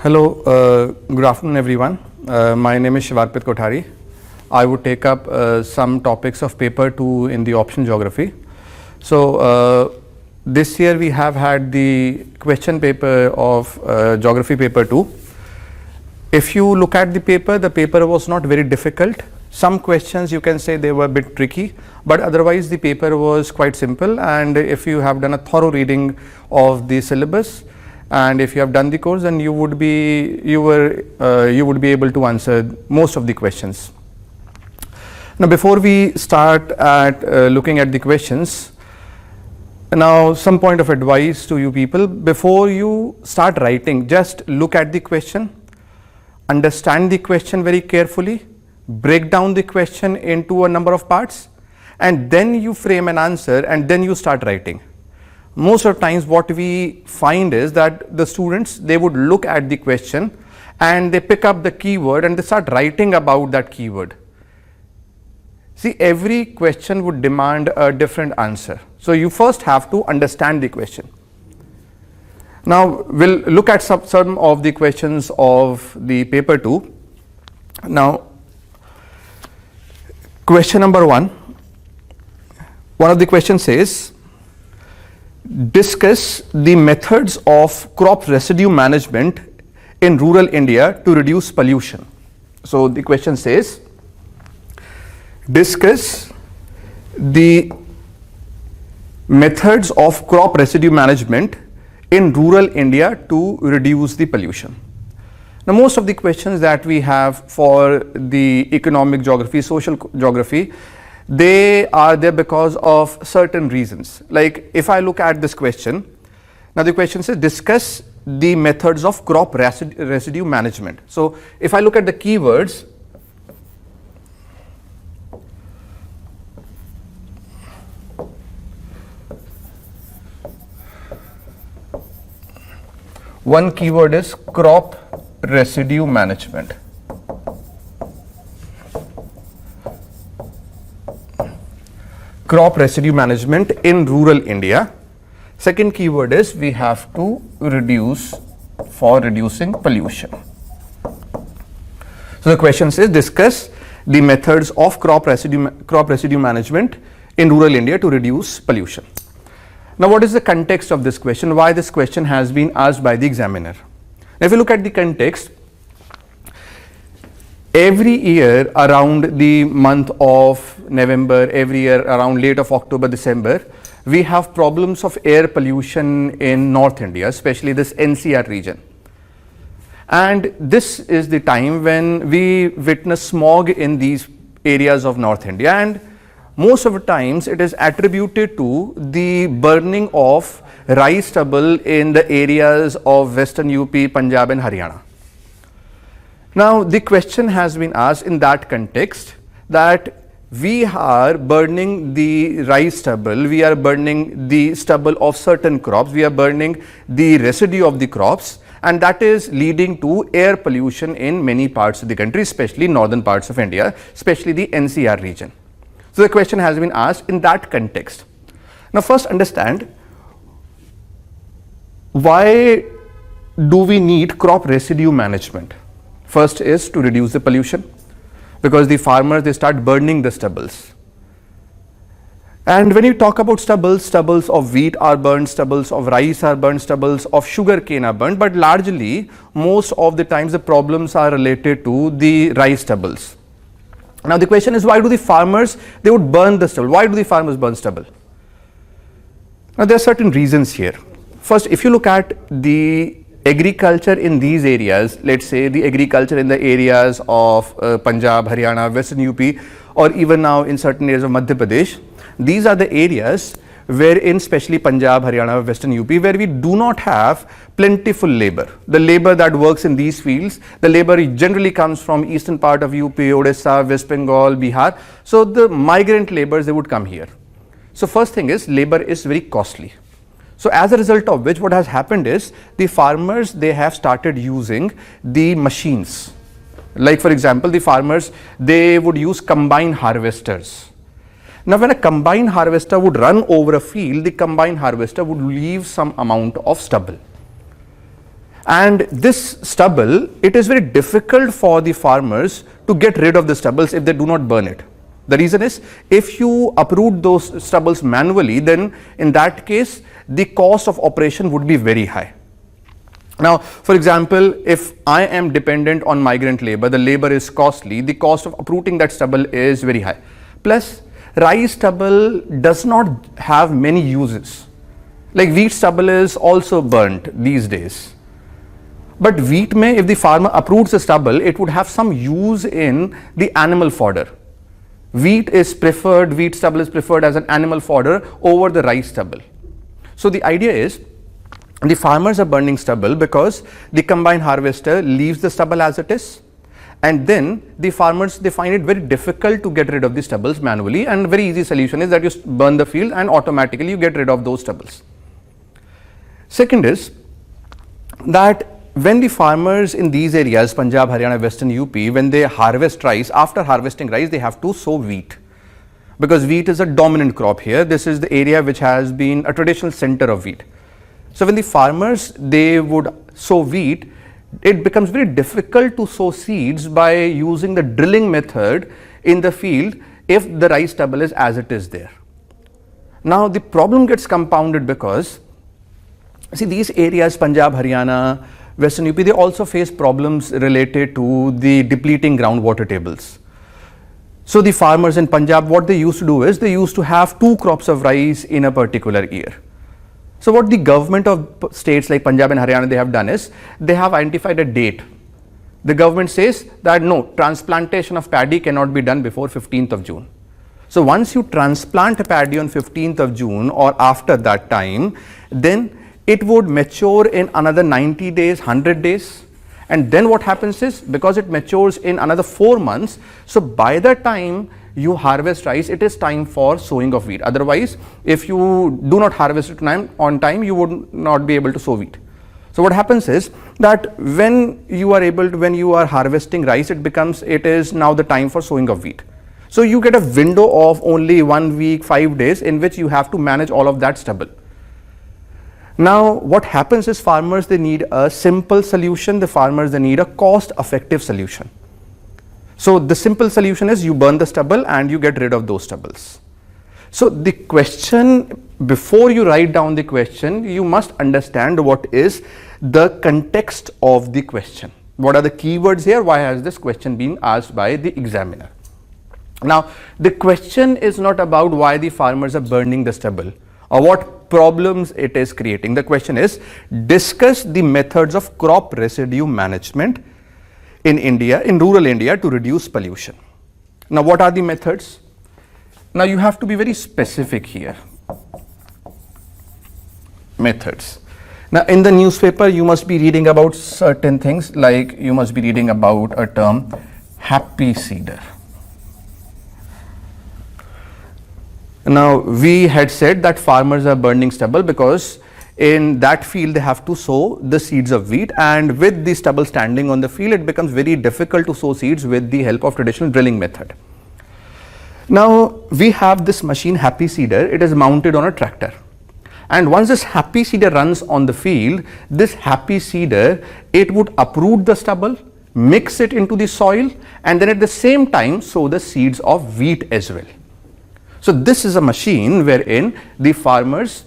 Hello, good afternoon everyone. My name is Shivarpit Kothari. I would take up some topics of paper 2 in the option geography. So this year we have had the question paper of geography paper 2. If you look at the paper was not very difficult. Some questions you can say they were a bit tricky, but otherwise the paper was quite simple, and if you have done a thorough reading of the syllabus and if you have done the course, then you would be able to answer most of the questions. Now before we start at looking at the questions, now some point of advice to you people: before you start writing, just look at the question, understand the question very carefully, break down the question into a number of parts, and then you frame an answer and then you start writing. Most of the times what we find is that the students, they would look at the question and they pick up the keyword and they start writing about that keyword. See, every question would demand a different answer. So you first have to understand the question. Now we'll look at some of the questions of the paper 2. Now question number 1. One of the questions says, discuss the methods of crop residue management in rural India to reduce pollution. So the question says, discuss the methods of crop residue management in rural India to reduce the pollution. Now most of the questions that we have for the economic geography, social geography, they are there because of certain reasons. Like if I look at this question, now the question says discuss the methods of crop residue management. So if I look at the keywords, one keyword is crop residue management. Crop residue management in rural India. Second keyword is we have to reduce for reducing pollution. So the question says discuss the methods of crop residue management in rural India to reduce pollution. Now what is the context of this question? Why this question has been asked by the examiner? Now if you look at the context, every year around the month of November, every year around late of October, December, we have problems of air pollution in North India, especially this NCR region. And this is the time when we witness smog in these areas of North India, and most of the times it is attributed to the burning of rice stubble in the areas of Western UP, Punjab and Haryana. Now the question has been asked in that context that we are burning the rice stubble, we are burning the stubble of certain crops, we are burning the residue of the crops, and that is leading to air pollution in many parts of the country, especially northern parts of India, especially the NCR region. So the question has been asked in that context. Now first understand, why do we need crop residue management? First is to reduce the pollution, because the farmers, they start burning the stubbles. And when you talk about stubbles of wheat are burned, stubbles of rice are burned, stubbles of sugar cane are burned, but largely most of the times the problems are related to the rice stubbles. Now the question is, why do the farmers, they would burn the stubble? Why do the farmers burn stubble? Now there are certain reasons here. First, if you look at the agriculture in these areas, let's say the agriculture in the areas of Punjab, Haryana, Western UP, or even now in certain areas of Madhya Pradesh, these are the areas wherein, especially Punjab, Haryana, Western UP, where we do not have plentiful labor. The labor that works in these fields, the labor generally comes from eastern part of UP, Odisha, West Bengal, Bihar. So the migrant laborers, they would come here. So first thing is, labor is very costly. So as a result of which, what has happened is the farmers, they have started using the machines. Like for example, the farmers, they would use combine harvesters. Now when a combine harvester would run over a field, the combine harvester would leave some amount of stubble. And this stubble, it is very difficult for the farmers to get rid of the stubbles if they do not burn it. The reason is, if you uproot those stubbles manually, then in that case the cost of operation would be very high. Now, for example, if I am dependent on migrant labor, the labor is costly, the cost of uprooting that stubble is very high. Plus, rice stubble does not have many uses. Like wheat stubble is also burnt these days. But wheat may, if the farmer uproots the stubble, it would have some use in the animal fodder. Wheat stubble is preferred as an animal fodder over the rice stubble. So the idea is, the farmers are burning stubble because the combine harvester leaves the stubble as it is, and then the farmers, they find it very difficult to get rid of the stubbles manually, and very easy solution is that you burn the field and automatically you get rid of those stubbles. Second is that when the farmers in these areas, Punjab, Haryana, Western UP, when they harvest rice, after harvesting rice they have to sow wheat, because wheat is a dominant crop here. This is the area which has been a traditional center of wheat. So when the farmers, they would sow wheat, it becomes very difficult to sow seeds by using the drilling method in the field if the rice stubble is as it is there. Now the problem gets compounded because, see, these areas, Punjab, Haryana, Western UP, they also face problems related to the depleting groundwater tables. So the farmers in Punjab, what they used to do is, they used to have 2 crops of rice in a particular year. So what the government of states like Punjab and Haryana, they have done is, they have identified a date. The government says that no, transplantation of paddy cannot be done before 15th of June. So once you transplant paddy on 15th of June or after that time, then it would mature in another 90 days, 100 days. And then what happens is, because it matures in another 4 months, so by the time you harvest rice, it is time for sowing of wheat. Otherwise, if you do not harvest it on time, you would not be able to sow wheat. So what happens is that when you are harvesting rice, it is now the time for sowing of wheat. So you get a window of only 1 week, 5 days in which you have to manage all of that stubble. Now what happens is, farmers, they need a simple solution. The farmers, they need a cost effective solution. So the simple solution is, you burn the stubble and you get rid of those stubbles. So the question, before you write down the question, you must understand what is the context of the question. What are the keywords here? Why has this question been asked by the examiner? Now the question is not about why the farmers are burning the stubble or what problems it is creating. The question is, discuss the methods of crop residue management in India, in rural India, to reduce pollution. Now what are the methods? Now you have to be very specific here. Methods. Now in the newspaper you must be reading about certain things, like you must be reading about a term, happy seeder. Now we had said that farmers are burning stubble because in that field they have to sow the seeds of wheat, and with the stubble standing on the field, it becomes very difficult to sow seeds with the help of traditional drilling method. Now we have this machine, happy seeder. It is mounted on a tractor, and once this happy seeder runs on the field, this happy seeder, it would uproot the stubble, mix it into the soil, and then at the same time sow the seeds of wheat as well. So this is a machine wherein the farmers,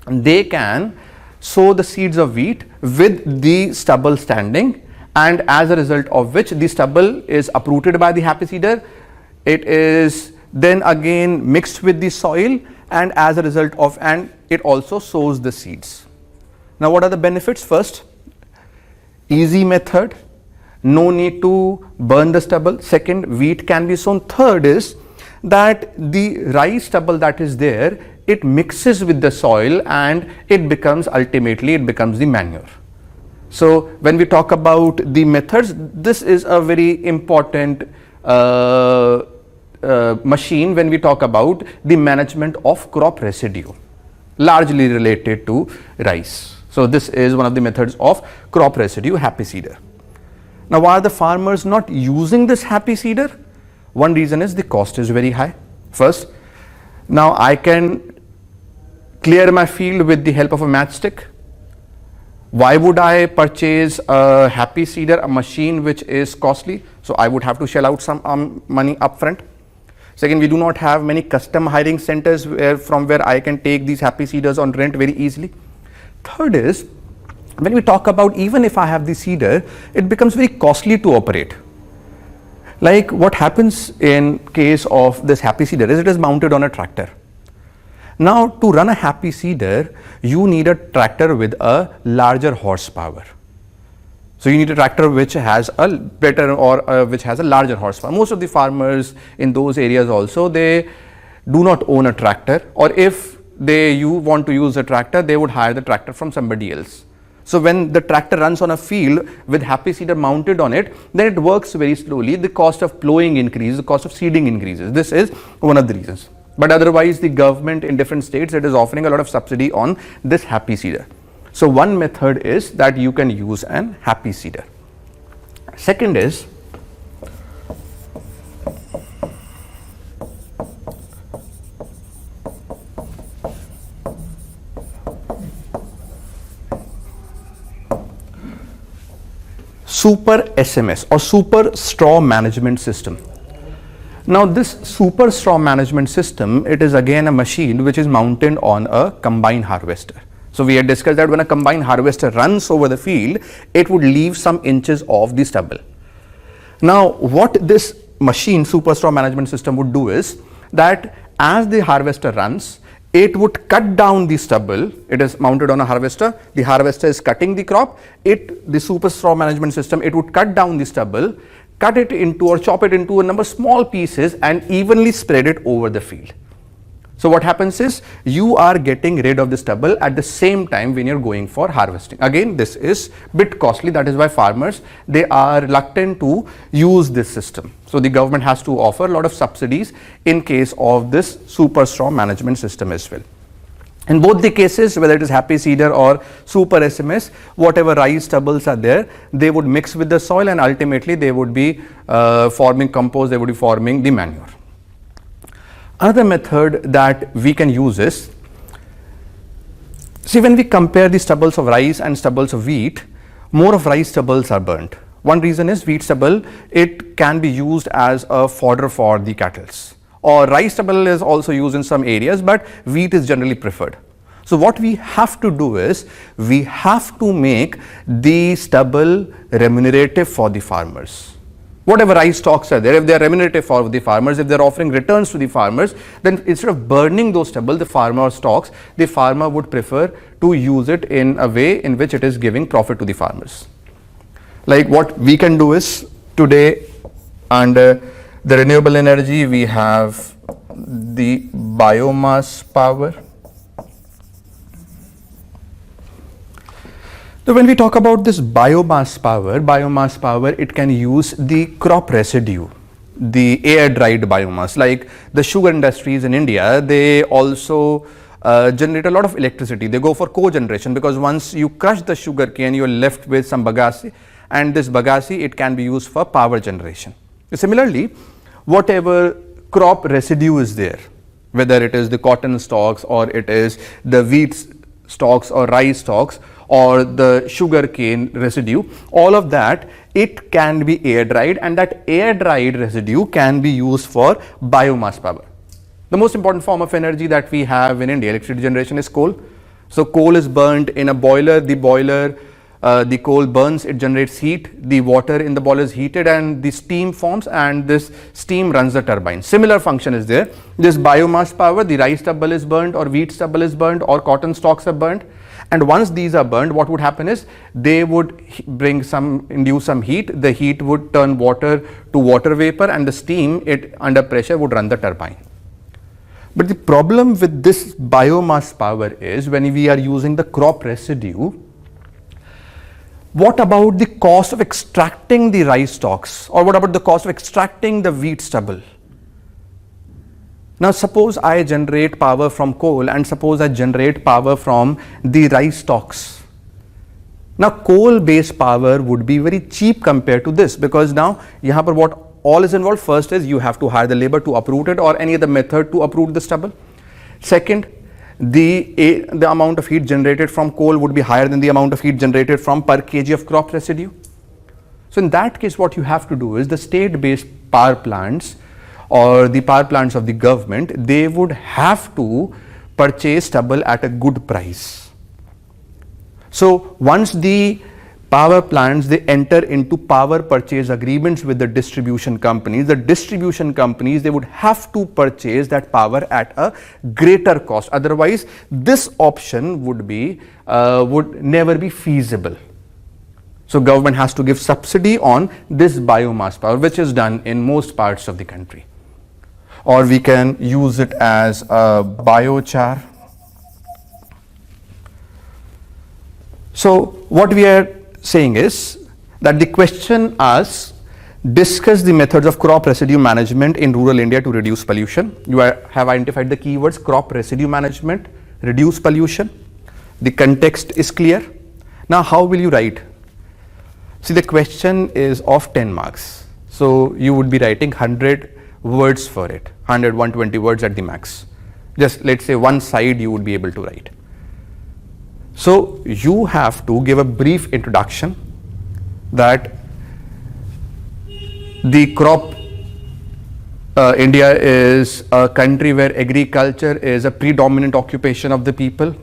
they can sow the seeds of wheat with the stubble standing, and as a result of which the stubble is uprooted by the happy seeder. It is then again mixed with the soil, and as a result of, and it also sows the seeds. Now what are the benefits? First, easy method, no need to burn the stubble. Second, wheat can be sown. Third is that the rice stubble that is there, it mixes with the soil and it becomes, ultimately it becomes the manure. So when we talk about the methods, this is a very important machine when we talk about the management of crop residue, largely related to rice. So this is one of the methods of crop residue, happy seeder. Now why are the farmers not using this happy seeder? One reason is the cost is very high. First, now I can clear my field with the help of a matchstick. Why would I purchase a happy seeder, a machine which is costly? So I would have to shell out some money upfront. Second, we do not have many custom hiring centers from where I can take these happy seeders on rent very easily. Third is, when we talk about even if I have the seeder, it becomes very costly to operate. Like what happens in case of this happy seeder is it is mounted on a tractor. Now to run a happy seeder, you need a tractor with a larger horsepower. So you need a tractor which has a better or which has a larger horsepower. Most of the farmers in those areas also, they do not own a tractor, or if you want to use a tractor, they would hire the tractor from somebody else. So when the tractor runs on a field with happy seeder mounted on it, then it works very slowly. The cost of plowing increases, the cost of seeding increases. This is one of the reasons. But otherwise, the government in different states, it is offering a lot of subsidy on this happy seeder. So one method is that you can use an happy seeder. Second is, super SMS or super straw management system. Now this super straw management system, it is again a machine which is mounted on a combine harvester. So we had discussed that when a combine harvester runs over the field, it would leave some inches of the stubble. Now what this machine super straw management system would do is that as the harvester runs, it would cut down the stubble. It is mounted on a harvester. The harvester is cutting the crop. The super straw management system, it would cut down the stubble, cut it into or chop it into a number of small pieces and evenly spread it over the field. So what happens is you are getting rid of the stubble at the same time when you're going for harvesting. Again, this is bit costly. That is why farmers, they are reluctant to use this system. So the government has to offer a lot of subsidies in case of this super straw management system as well. In both the cases, whether it is happy seeder or super SMS, whatever rice stubbles are there, they would mix with the soil and ultimately they would be forming compost, they would be forming the manure. Another method that we can use is, see, when we compare the stubbles of rice and stubbles of wheat, more of rice stubbles are burnt. One reason is wheat stubble, it can be used as a fodder for the cattle. Or rice stubble is also used in some areas, but wheat is generally preferred. So what we have to do is, we have to make the stubble remunerative for the farmers. Whatever rice stocks are there, if they are remunerative for the farmers, if they are offering returns to the farmers, then instead of burning those stubble, the farmer stocks, the farmer would prefer to use it in a way in which it is giving profit to the farmers. Like what we can do is, today under the renewable energy, we have the biomass power. So when we talk about this biomass power, it can use the crop residue, the air dried biomass. Like the sugar industries in India, they also generate a lot of electricity. They go for cogeneration because once you crush the sugar cane, you are left with some bagasse, and this bagasse, it can be used for power generation. Similarly, whatever crop residue is there, whether it is the cotton stalks or it is the wheat stalks or rice stalks or the sugar cane residue, all of that, it can be air dried, and that air dried residue can be used for biomass power. The most important form of energy that we have in India, electricity generation, is coal. So coal is burnt in a boiler. The coal burns, it generates heat, the water in the boiler is heated and the steam forms, and this steam runs the turbine. Similar function is there. This biomass power, the rice stubble is burnt or wheat stubble is burnt or cotton stalks are burnt, and once these are burned, what would happen is they would induce some heat. The heat would turn water to water vapor, and the steam, it under pressure would run the turbine. But the problem with this biomass power is, when we are using the crop residue, what about the cost of extracting the rice stalks, or what about the cost of extracting the wheat stubble? Now suppose I generate power from coal and suppose I generate power from the rice stalks. Now coal based power would be very cheap compared to this, because now yahan par what all is involved. First is you have to hire the labor to uproot it or any other method to uproot the stubble. Second, the amount of heat generated from coal would be higher than the amount of heat generated from per kg of crop residue. So in that case, what you have to do is the state-based power plants or the power plants of the government, they would have to purchase stubble at a good price. So once the power plants, they enter into power purchase agreements with the distribution companies, they would have to purchase that power at a greater cost. Otherwise, this option would never be feasible. So government has to give subsidy on this biomass power, which is done in most parts of the country. Or we can use it as a biochar. So what we are saying is that the question asks, discuss the methods of crop residue management in rural India to reduce pollution. You have identified the keywords crop residue management, reduce pollution. The context is clear. Now how will you write? See, the question is of 10 marks. So you would be writing 100 words for it, 100, 120 words at the max. Just let's say one side you would be able to write. So you have to give a brief introduction that the crop India is a country where agriculture is a predominant occupation of the people.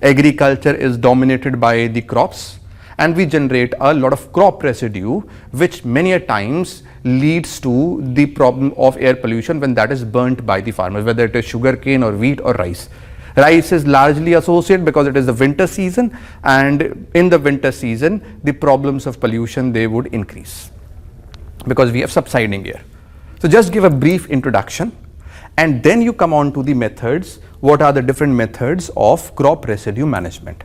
Agriculture is dominated by the crops, and we generate a lot of crop residue, which many a times leads to the problem of air pollution when that is burnt by the farmers, whether it is sugarcane or wheat or rice. Rice is largely associated because it is the winter season, and in the winter season the problems of pollution, they would increase because we have subsiding air. So just give a brief introduction and then you come on to the methods. What are the different methods of crop residue management?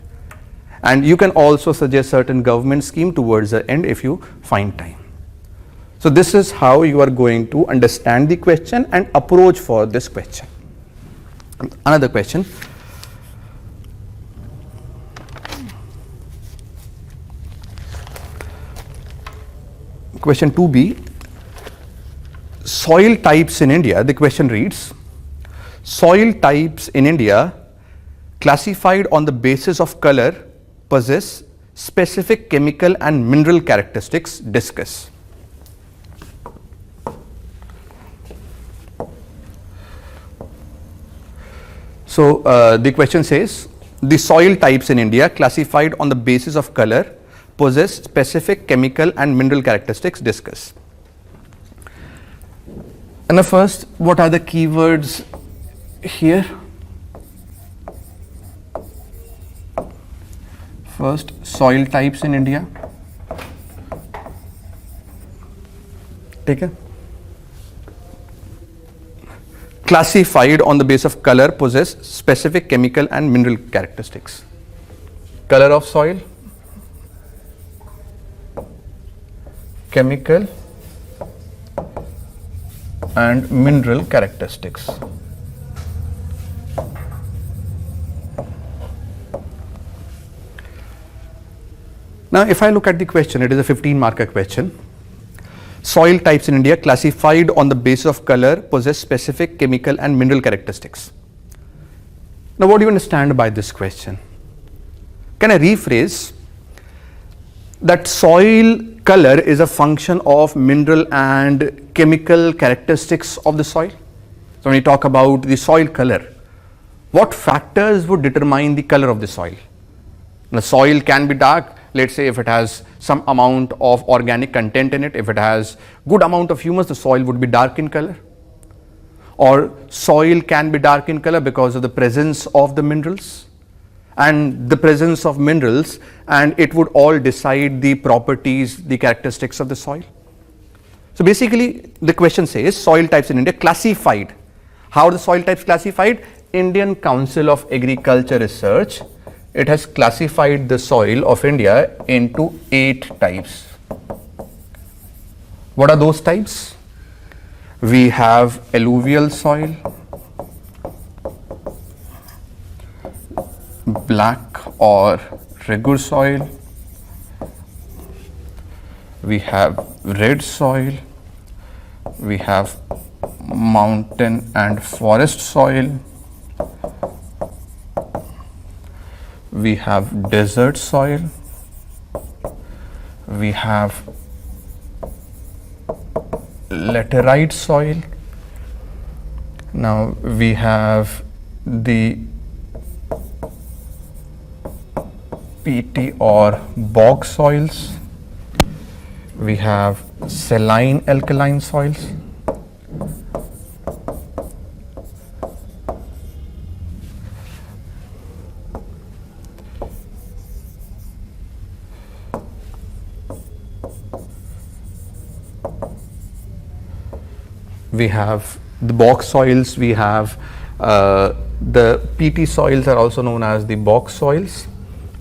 And you can also suggest certain government scheme towards the end if you find time. So this is how you are going to understand the question and approach for this question. Another question. Question 2b, soil types in India. The question reads, soil types in India classified on the basis of color possess specific chemical and mineral characteristics. Discuss. So the question says, the soil types in India classified on the basis of color possess specific chemical and mineral characteristics. Discuss. And the first, what are the keywords here? First, soil types in India. Take it. Classified on the basis of color possess specific chemical and mineral characteristics. Color of soil, chemical and mineral characteristics. Now if I look at the question, it is a 15-marker question. Soil types in India classified on the basis of color possess specific chemical and mineral characteristics. Now what do you understand by this question? Can I rephrase that soil color is a function of mineral and chemical characteristics of the soil? So when we talk about the soil color, what factors would determine the color of the soil? The soil can be dark. Let's say if it has some amount of organic content in it, if it has good amount of humus, the soil would be dark in color. Or soil can be dark in color because of the presence of the minerals and the presence of minerals, and it would all decide the properties, the characteristics of the soil. So basically the question says soil types in India classified. How are the soil types classified? Indian Council of Agriculture Research, it has classified the soil of India into 8 types. What are those types? We have alluvial soil, black or regular soil, we have red soil, we have mountain and forest soil, we have desert soil, we have laterite soil, now we have the peaty or bog soils, we have saline alkaline soils, we have the bog soils, we have the peaty soils are also known as the bog soils,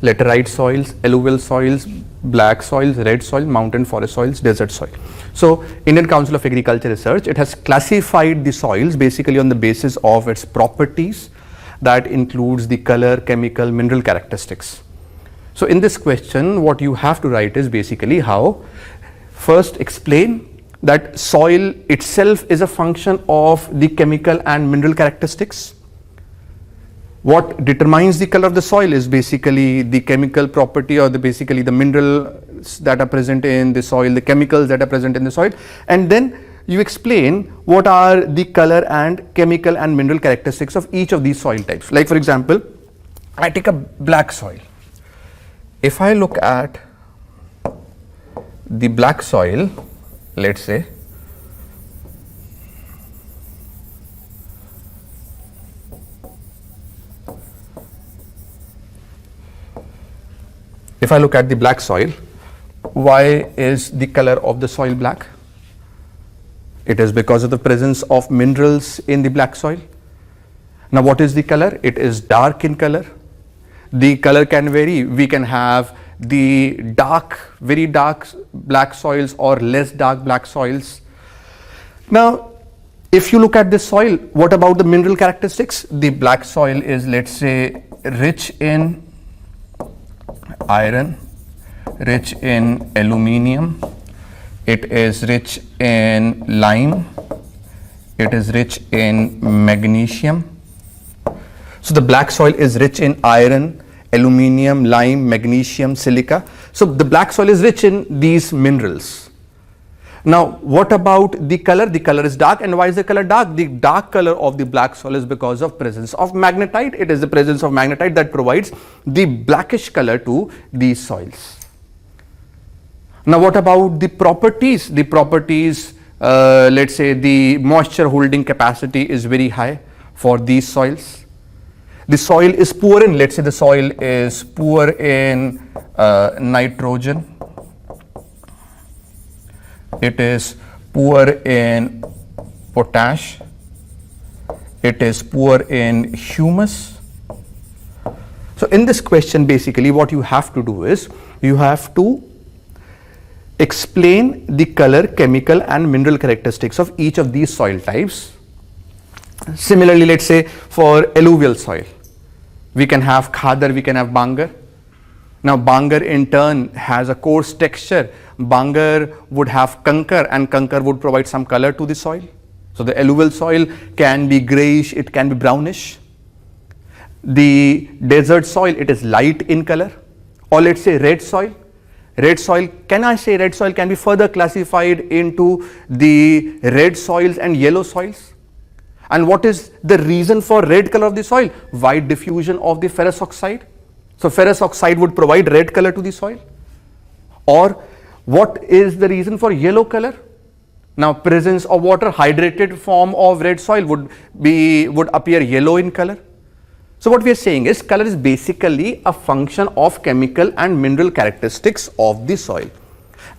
laterite soils, alluvial soils, black soils, red soil, mountain forest soils, desert soil. So Indian Council of Agriculture Research, it has classified the soils basically on the basis of its properties, that includes the color, chemical, mineral characteristics. So in this question, what you have to write is basically how, first explain that soil itself is a function of the chemical and mineral characteristics. What determines the color of the soil is basically the chemical property, or basically the minerals that are present in the soil, the chemicals that are present in the soil, and then you explain what are the color and chemical and mineral characteristics of each of these soil types. Like for example, I take a black soil. If I look at the black soil, let's say, if I look at the black soil, why is the color of the soil black? It is because of the presence of minerals in the black soil. Now what is the color? It is dark in color. The color can vary. We can have the dark, very dark black soils or less dark black soils. Now if you look at this soil, what about the mineral characteristics? The black soil is, let's say, rich in iron, rich in aluminium, it is rich in lime, it is rich in magnesium. So the black soil is rich in iron, aluminium, lime, magnesium, silica. So the black soil is rich in these minerals. Now what about the color? The color is dark. And why is the color dark? The dark color of the black soil is because of presence of magnetite. It is the presence of magnetite that provides the blackish color to these soils. Now what about the properties? The properties, let's say the moisture holding capacity is very high for these soils. The soil is poor in, let's say the soil is poor in nitrogen, it is poor in potash, it is poor in humus. So in this question, basically what you have to do is you have to explain the color, chemical and mineral characteristics of each of these soil types. Similarly, let's say for alluvial soil, we can have khadar, we can have bangar. Now bangar in turn has a coarse texture. Bangar would have kankar, and kankar would provide some color to the soil. So the alluvial soil can be grayish, it can be brownish. The desert soil, it is light in color. Or let's say red soil. Red soil, can I say red soil can be further classified into the red soils and yellow soils? And what is the reason for red color of the soil? Wide diffusion of the ferrous oxide. So ferrous oxide would provide red color to the soil. Or what is the reason for yellow color? Now presence of water, hydrated form of red soil would appear yellow in color. So what we are saying is color is basically a function of chemical and mineral characteristics of the soil.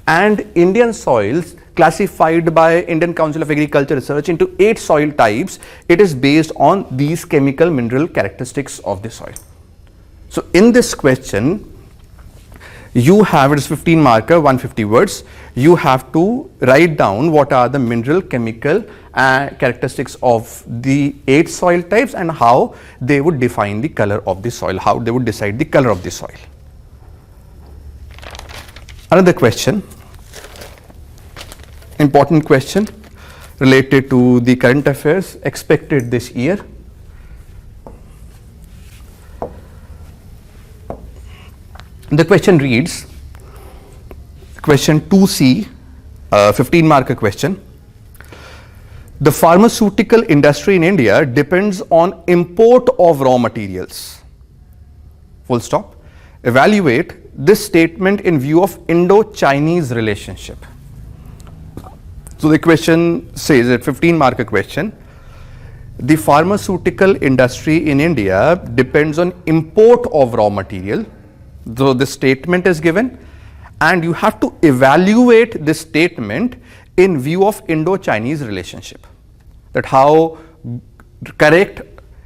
And Indian soils, classified by Indian Council of Agriculture Research into 8 soil types, it is based on these chemical mineral characteristics of the soil. So in this question, you have, it is 15 marker, 150 words, you have to write down what are the mineral, chemical characteristics of the 8 soil types and how they would define the color of the soil, how they would decide the color of the soil. Another question, important question related to the current affairs expected this year. The question reads, question 2C, 15 marker question. The pharmaceutical industry in India depends on import of raw materials. Full stop. Evaluate this statement in view of Indo-Chinese relationship. So the question says, a 15 marker question, the pharmaceutical industry in India depends on import of raw material. So the statement is given and you have to evaluate this statement in view of Indo-Chinese relationship. That how correct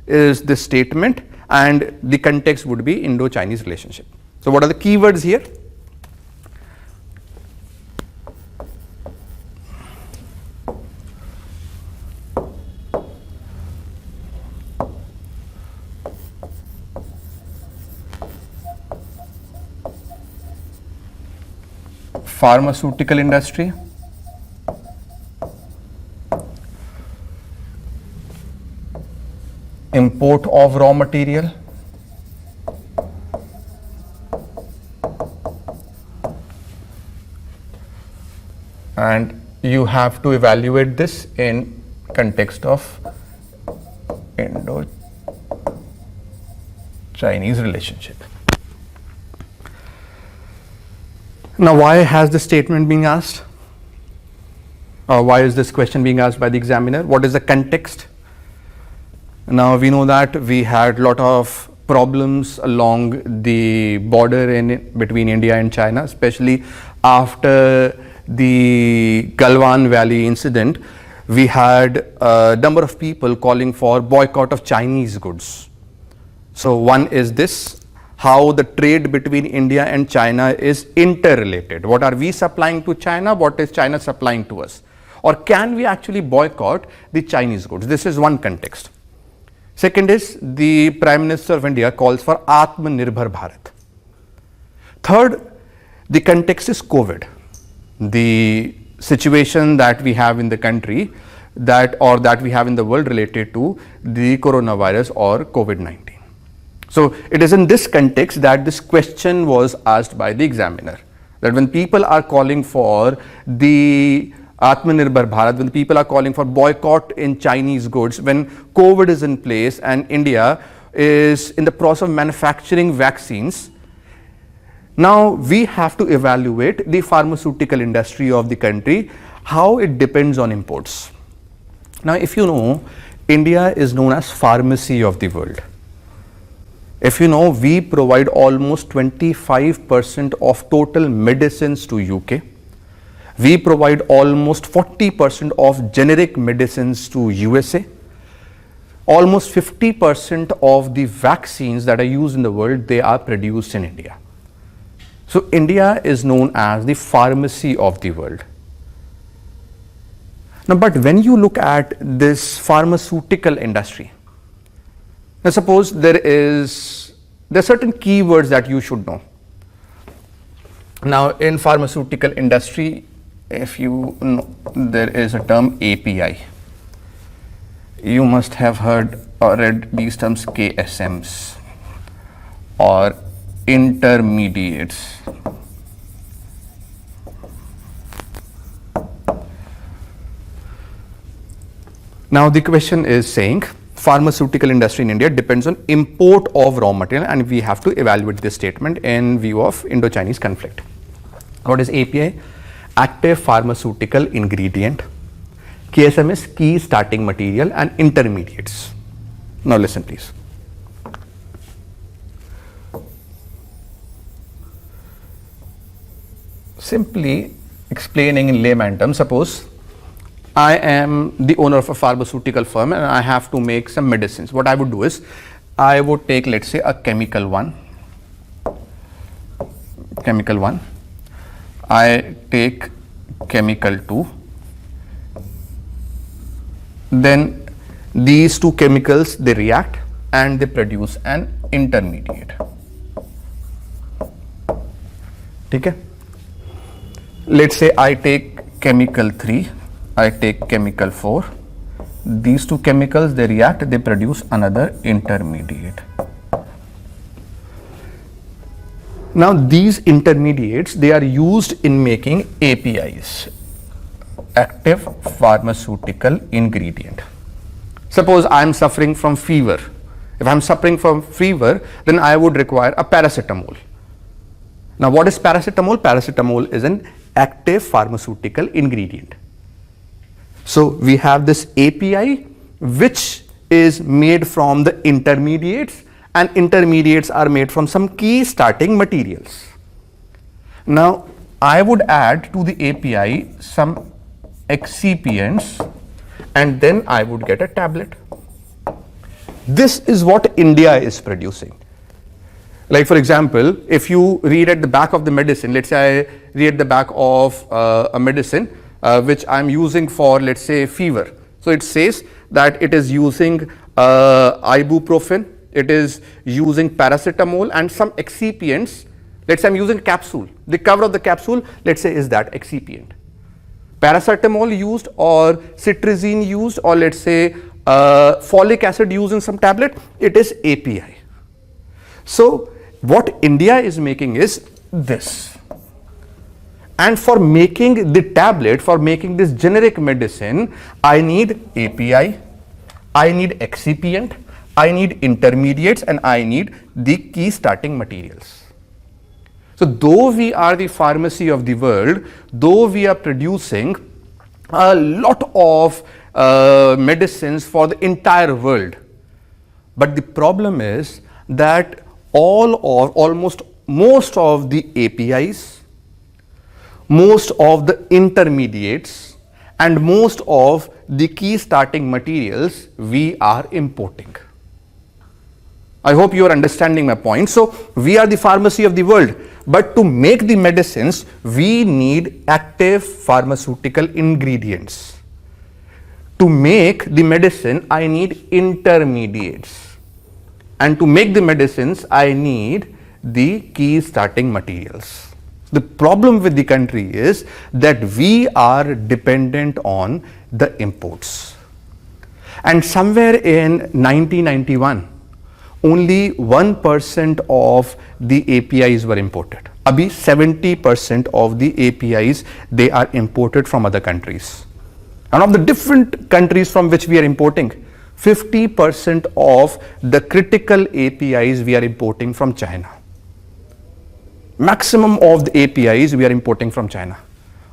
is this statement, and the context would be Indo-Chinese relationship. So what are the keywords here? Pharmaceutical industry, import of raw material, and you have to evaluate this in context of Indo-Chinese relationship. Now, why has this statement being asked? Or why is this question being asked by the examiner? What is the context? Now, we know that we had a lot of problems along the border between India and China, especially after the Galwan Valley incident. We had a number of people calling for boycott of Chinese goods. So one is this, how the trade between India and China is interrelated. What are we supplying to China? What is China supplying to us? Or can we actually boycott the Chinese goods? This is one context. Second is, the Prime Minister of India calls for Atmanirbhar Bharat. Third, the context is COVID, the situation that we have in the country that we have in the world related to the coronavirus or COVID-19. So it is in this context that this question was asked by the examiner, that when people are calling for the Atmanirbhar Bharat, when people are calling for boycott in Chinese goods, when COVID is in place and India is in the process of manufacturing vaccines, now we have to evaluate the pharmaceutical industry of the country, how it depends on imports. Now, if you know, India is known as pharmacy of the world. If you know, we provide almost 25% of total medicines to UK. We provide almost 40% of generic medicines to USA. Almost 50% of the vaccines that are used in the world, they are produced in India. So India is known as the pharmacy of the world. Now, but when you look at this pharmaceutical industry, now suppose there are certain keywords that you should know. Now, in pharmaceutical industry, if you know, there is a term API. You must have heard or read these terms KSMs or intermediates. Now the question is saying pharmaceutical industry in India depends on import of raw material, and we have to evaluate this statement in view of Indo-Chinese conflict. What is API? Active pharmaceutical ingredient. KSM is key starting material, and intermediates. Now listen please. Simply explaining in layman terms, suppose I am the owner of a pharmaceutical firm and I have to make some medicines. What I would do is, I would take, let's say, a chemical one. I take chemical 2. Then these two chemicals, they react and they produce an intermediate. Okay? Let's say I take chemical 3, I take chemical 4. These two chemicals, they react, they produce another intermediate. Now these intermediates, they are used in making APIs, active pharmaceutical ingredient. Suppose I am suffering from fever. If I am suffering from fever, then I would require a paracetamol. Now what is paracetamol? Paracetamol is an active pharmaceutical ingredient. So we have this API which is made from the intermediates, and intermediates are made from some key starting materials. Now I would add to the API some excipients and then I would get a tablet. This is what India is producing. Like for example, if you read at the back of the medicine, let's say I read the back of a medicine which I'm using for, let's say, fever. So it says that it is using ibuprofen, it is using paracetamol and some excipients. Let's say I'm using capsule. The cover of the capsule, let's say, is that excipient. Paracetamol used or cetirizine used, or let's say folic acid used in some tablet, it is API. So what India is making is this. And for making the tablet, for making this generic medicine, I need API, I need excipient, I need intermediates, and I need the key starting materials. So though we are the pharmacy of the world, though we are producing a lot of medicines for the entire world, but the problem is that almost most of the APIs, most of the intermediates, and most of the key starting materials we are importing. I hope you are understanding my point. So we are the pharmacy of the world, but to make the medicines we need active pharmaceutical ingredients. To make the medicine I need intermediates, and to make the medicines I need the key starting materials. The problem with the country is that we are dependent on the imports, and somewhere in 1991 only 1% of the APIs were imported. Abhi 70% of the APIs, they are imported from other countries. And of the different countries from which we are importing, 50% of the critical APIs we are importing from China. Maximum of the APIs we are importing from China.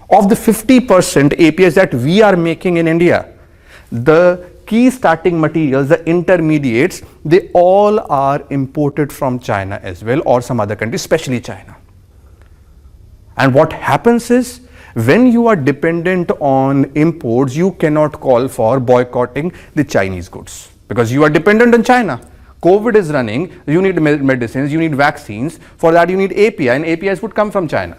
Of the 50% APIs that we are making in India, the key starting materials, the intermediates, they all are imported from China as well, or some other country, especially China. And what happens is, when you are dependent on imports, you cannot call for boycotting the Chinese goods because you are dependent on China. COVID is running, you need medicines, you need vaccines, for that you need API, and APIs would come from China.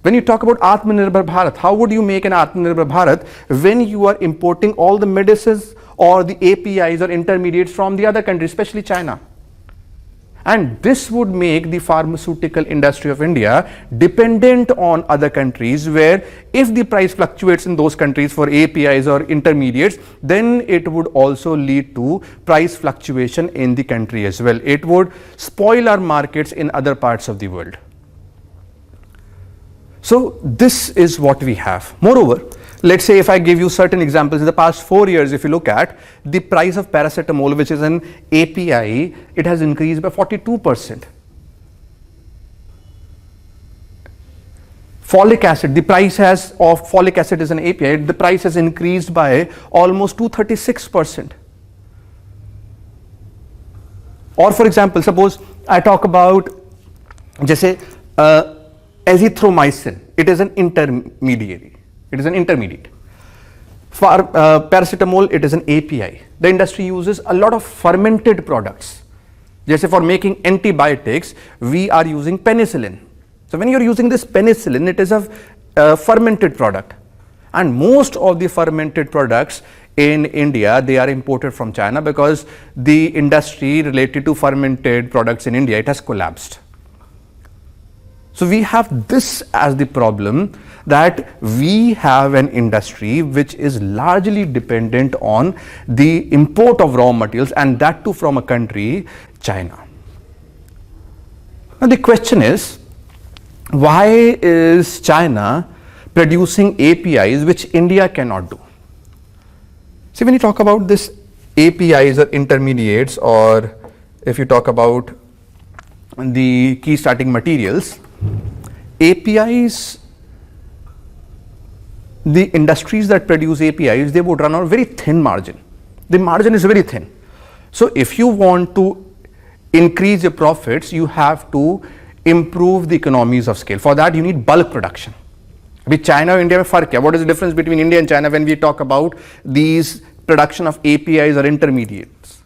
When you talk about Atmanirbhar Bharat, how would you make an Atmanirbhar Bharat when you are importing all the medicines or the APIs or intermediates from the other countries, especially China? And this would make the pharmaceutical industry of India dependent on other countries, where if the price fluctuates in those countries for APIs or intermediates, then it would also lead to price fluctuation in the country as well. It would spoil our markets in other parts of the world. So this is what we have. Moreover, let's say if I give you certain examples, in the past 4 years, if you look at the price of paracetamol, which is an API, it has increased by 42%. Folic acid, the price of folic acid is an API, the price has increased by almost 236%. Or for example, suppose I talk about azithromycin, it is an intermediary. It is an intermediate. For paracetamol, it is an API. The industry uses a lot of fermented products. Just for making antibiotics, we are using penicillin. So when you are using this penicillin, it is a fermented product. And most of the fermented products in India, they are imported from China because the industry related to fermented products in India, it has collapsed. So we have this as the problem, that we have an industry which is largely dependent on the import of raw materials, and that too from a country, China. Now the question is, why is China producing APIs which India cannot do? See, when you talk about this APIs or intermediates, or if you talk about the key starting materials, APIs, the industries that produce APIs, they would run on a very thin margin. The margin is very thin. So if you want to increase your profits, you have to improve the economies of scale. For that, you need bulk production. With China and India, what is the difference between India and China when we talk about these production of APIs or intermediates?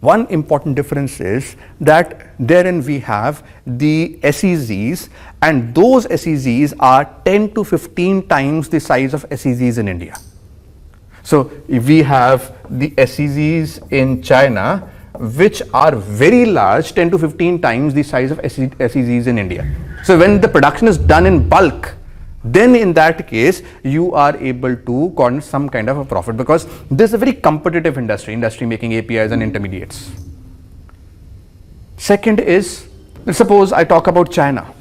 One important difference is that therein we have the SEZs, and those SEZs are 10 to 15 times the size of SEZs in India. So we have the SEZs in China, which are very large, 10 to 15 times the size of SEZs in India. So when the production is done in bulk, then in that case you are able to garner some kind of a profit, because this is a very competitive industry making APIs and intermediates. Second is, let's suppose I talk about China.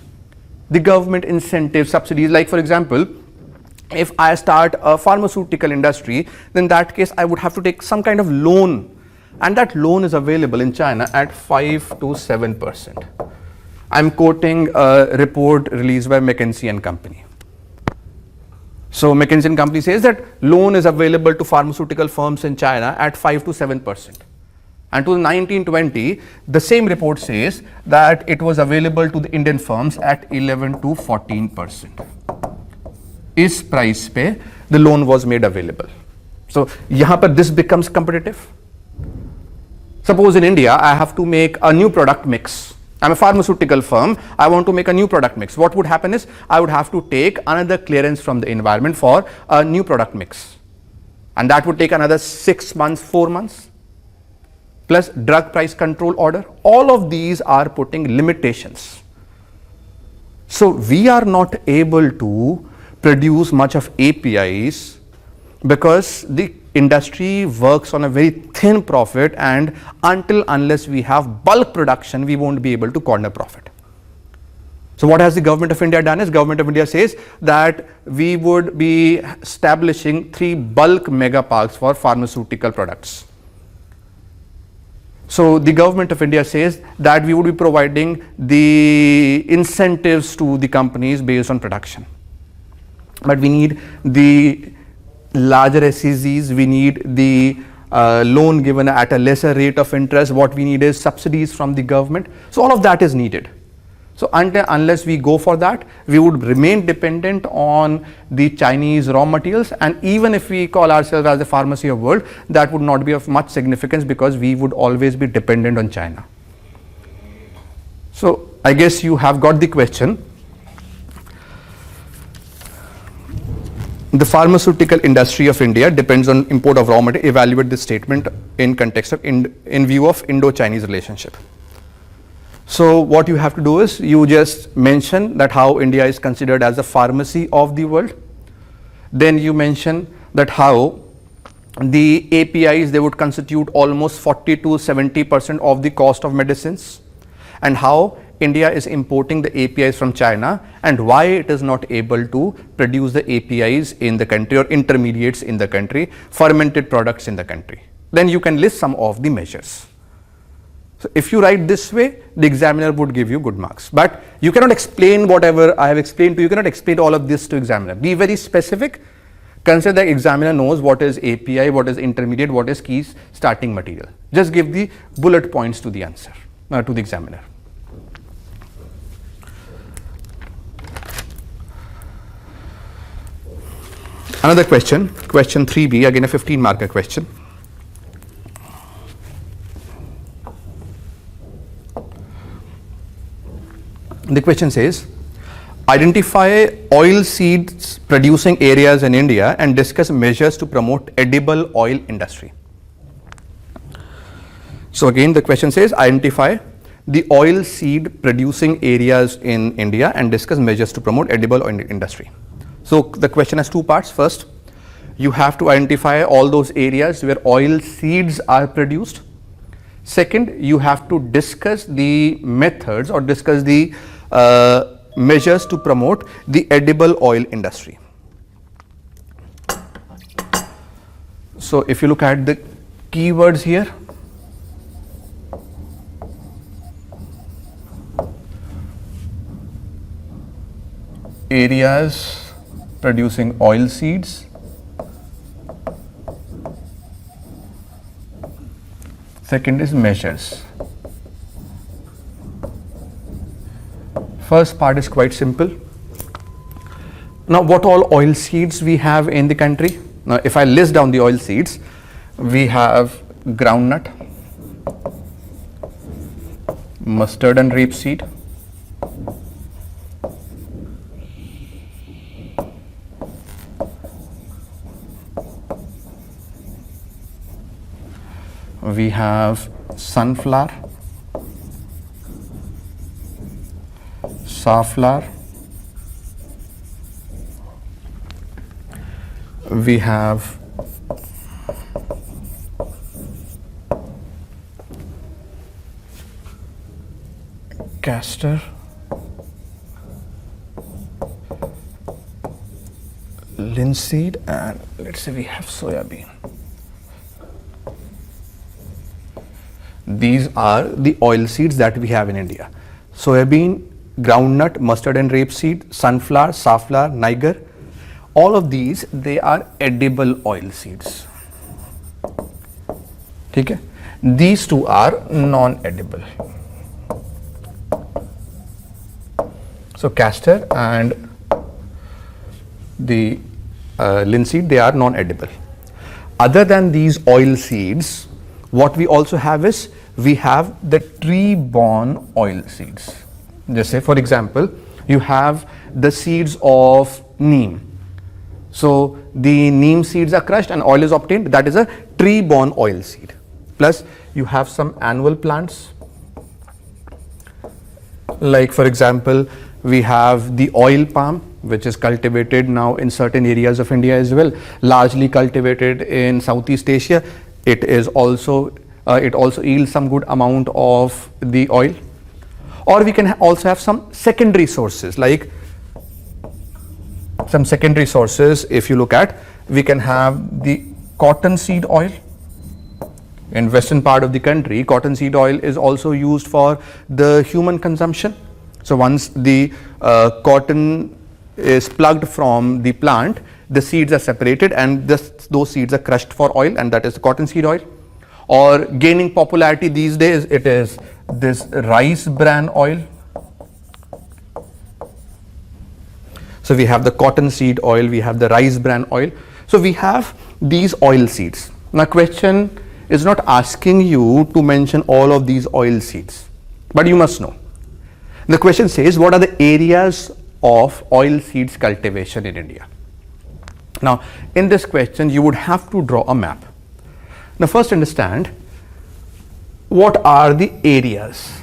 The government incentive subsidies, like for example, if I start a pharmaceutical industry, then in that case I would have to take some kind of loan, and that loan is available in China at 5 to 7%. I'm quoting a report released by McKinsey and Company. So McKinsey and Company says that loan is available to pharmaceutical firms in China at 5 to 7%. And to 1920, the same report says that it was available to the Indian firms at 11 to 14%. Is price pe the loan was made available. So yahan par this becomes competitive. Suppose in India, I have to make a new product mix. I'm a pharmaceutical firm, I want to make a new product mix. What would happen is, I would have to take another clearance from the environment for a new product mix. And that would take another 6 months, 4 months, plus drug price control order. All of these are putting limitations. So we are not able to produce much of APIs because the industry works on a very thin profit, and unless we have bulk production, we won't be able to corner profit. So what has the government of India done is, government of India says that we would be establishing 3 bulk mega parks for pharmaceutical products. So the government of India says that we would be providing the incentives to the companies based on production. But we need the larger SEZs, we need the loan given at a lesser rate of interest, what we need is subsidies from the government. So all of that is needed. So unless we go for that, we would remain dependent on the Chinese raw materials, and even if we call ourselves as the pharmacy of world, that would not be of much significance, because we would always be dependent on China. So I guess you have got the question. The pharmaceutical industry of India depends on import of raw material. Evaluate this statement in context of in view of Indo-Chinese relationship. So what you have to do is, you just mention that how India is considered as the pharmacy of the world. Then you mention that how the APIs, they would constitute almost 40 to 70% of the cost of medicines, and how India is importing the APIs from China, and why it is not able to produce the APIs in the country, or intermediates in the country, fermented products in the country. Then you can list some of the measures. So if you write this way, the examiner would give you good marks. But you cannot explain whatever I have explained to you. You cannot explain all of this to examiner. Be very specific. Consider the examiner knows what is API, what is intermediate, what is key starting material. Just give the bullet points to the answer, to the examiner. Another question, question 3B, again a 15 marker question. The question says, identify oil seeds producing areas in India and discuss measures to promote edible oil industry. So again the question says, identify the oil seed producing areas in India and discuss measures to promote edible oil industry. So the question has 2 parts. First, you have to identify all those areas where oil seeds are produced. Second, you have to discuss the methods or discuss the measures to promote the edible oil industry. So if you look at the keywords here, areas producing oil seeds, second is measures. First part is quite simple. Now, what all oil seeds we have in the country? Now, if I list down the oil seeds, we have groundnut, mustard and rapeseed, we have sunflower, safflower, we have castor, linseed, and let's say we have soya bean. These are the oil seeds that we have in India. Soybean, groundnut, mustard and rapeseed, sunflower, safflower, niger. All of these, they are edible oil seeds. Okay? These two are non-edible. So castor and the linseed, they are non-edible. Other than these oil seeds, what we also have is, we have the tree-borne oil seeds. Just say, for example, you have the seeds of neem. So the neem seeds are crushed and oil is obtained. That is a tree-borne oil seed. Plus, you have some annual plants. Like, for example, we have the oil palm, which is cultivated now in certain areas of India as well, largely cultivated in Southeast Asia. It is also it also yields some good amount of the oil. Or we can also have some secondary sources, like some secondary sources. If you look at, we can have the cottonseed oil. In western part of the country, cottonseed oil is also used for the human consumption. So once the cotton is plucked from the plant, the seeds are separated and those seeds are crushed for oil, and that is the cottonseed oil. Or gaining popularity these days, it is this rice bran oil. So we have the cottonseed oil, we have the rice bran oil. So we have these oil seeds. Now question is not asking you to mention all of these oil seeds, but you must know. The question says, what are the areas of oil seeds cultivation in India? Now in this question you would have to draw a map. Now first understand, what are the areas?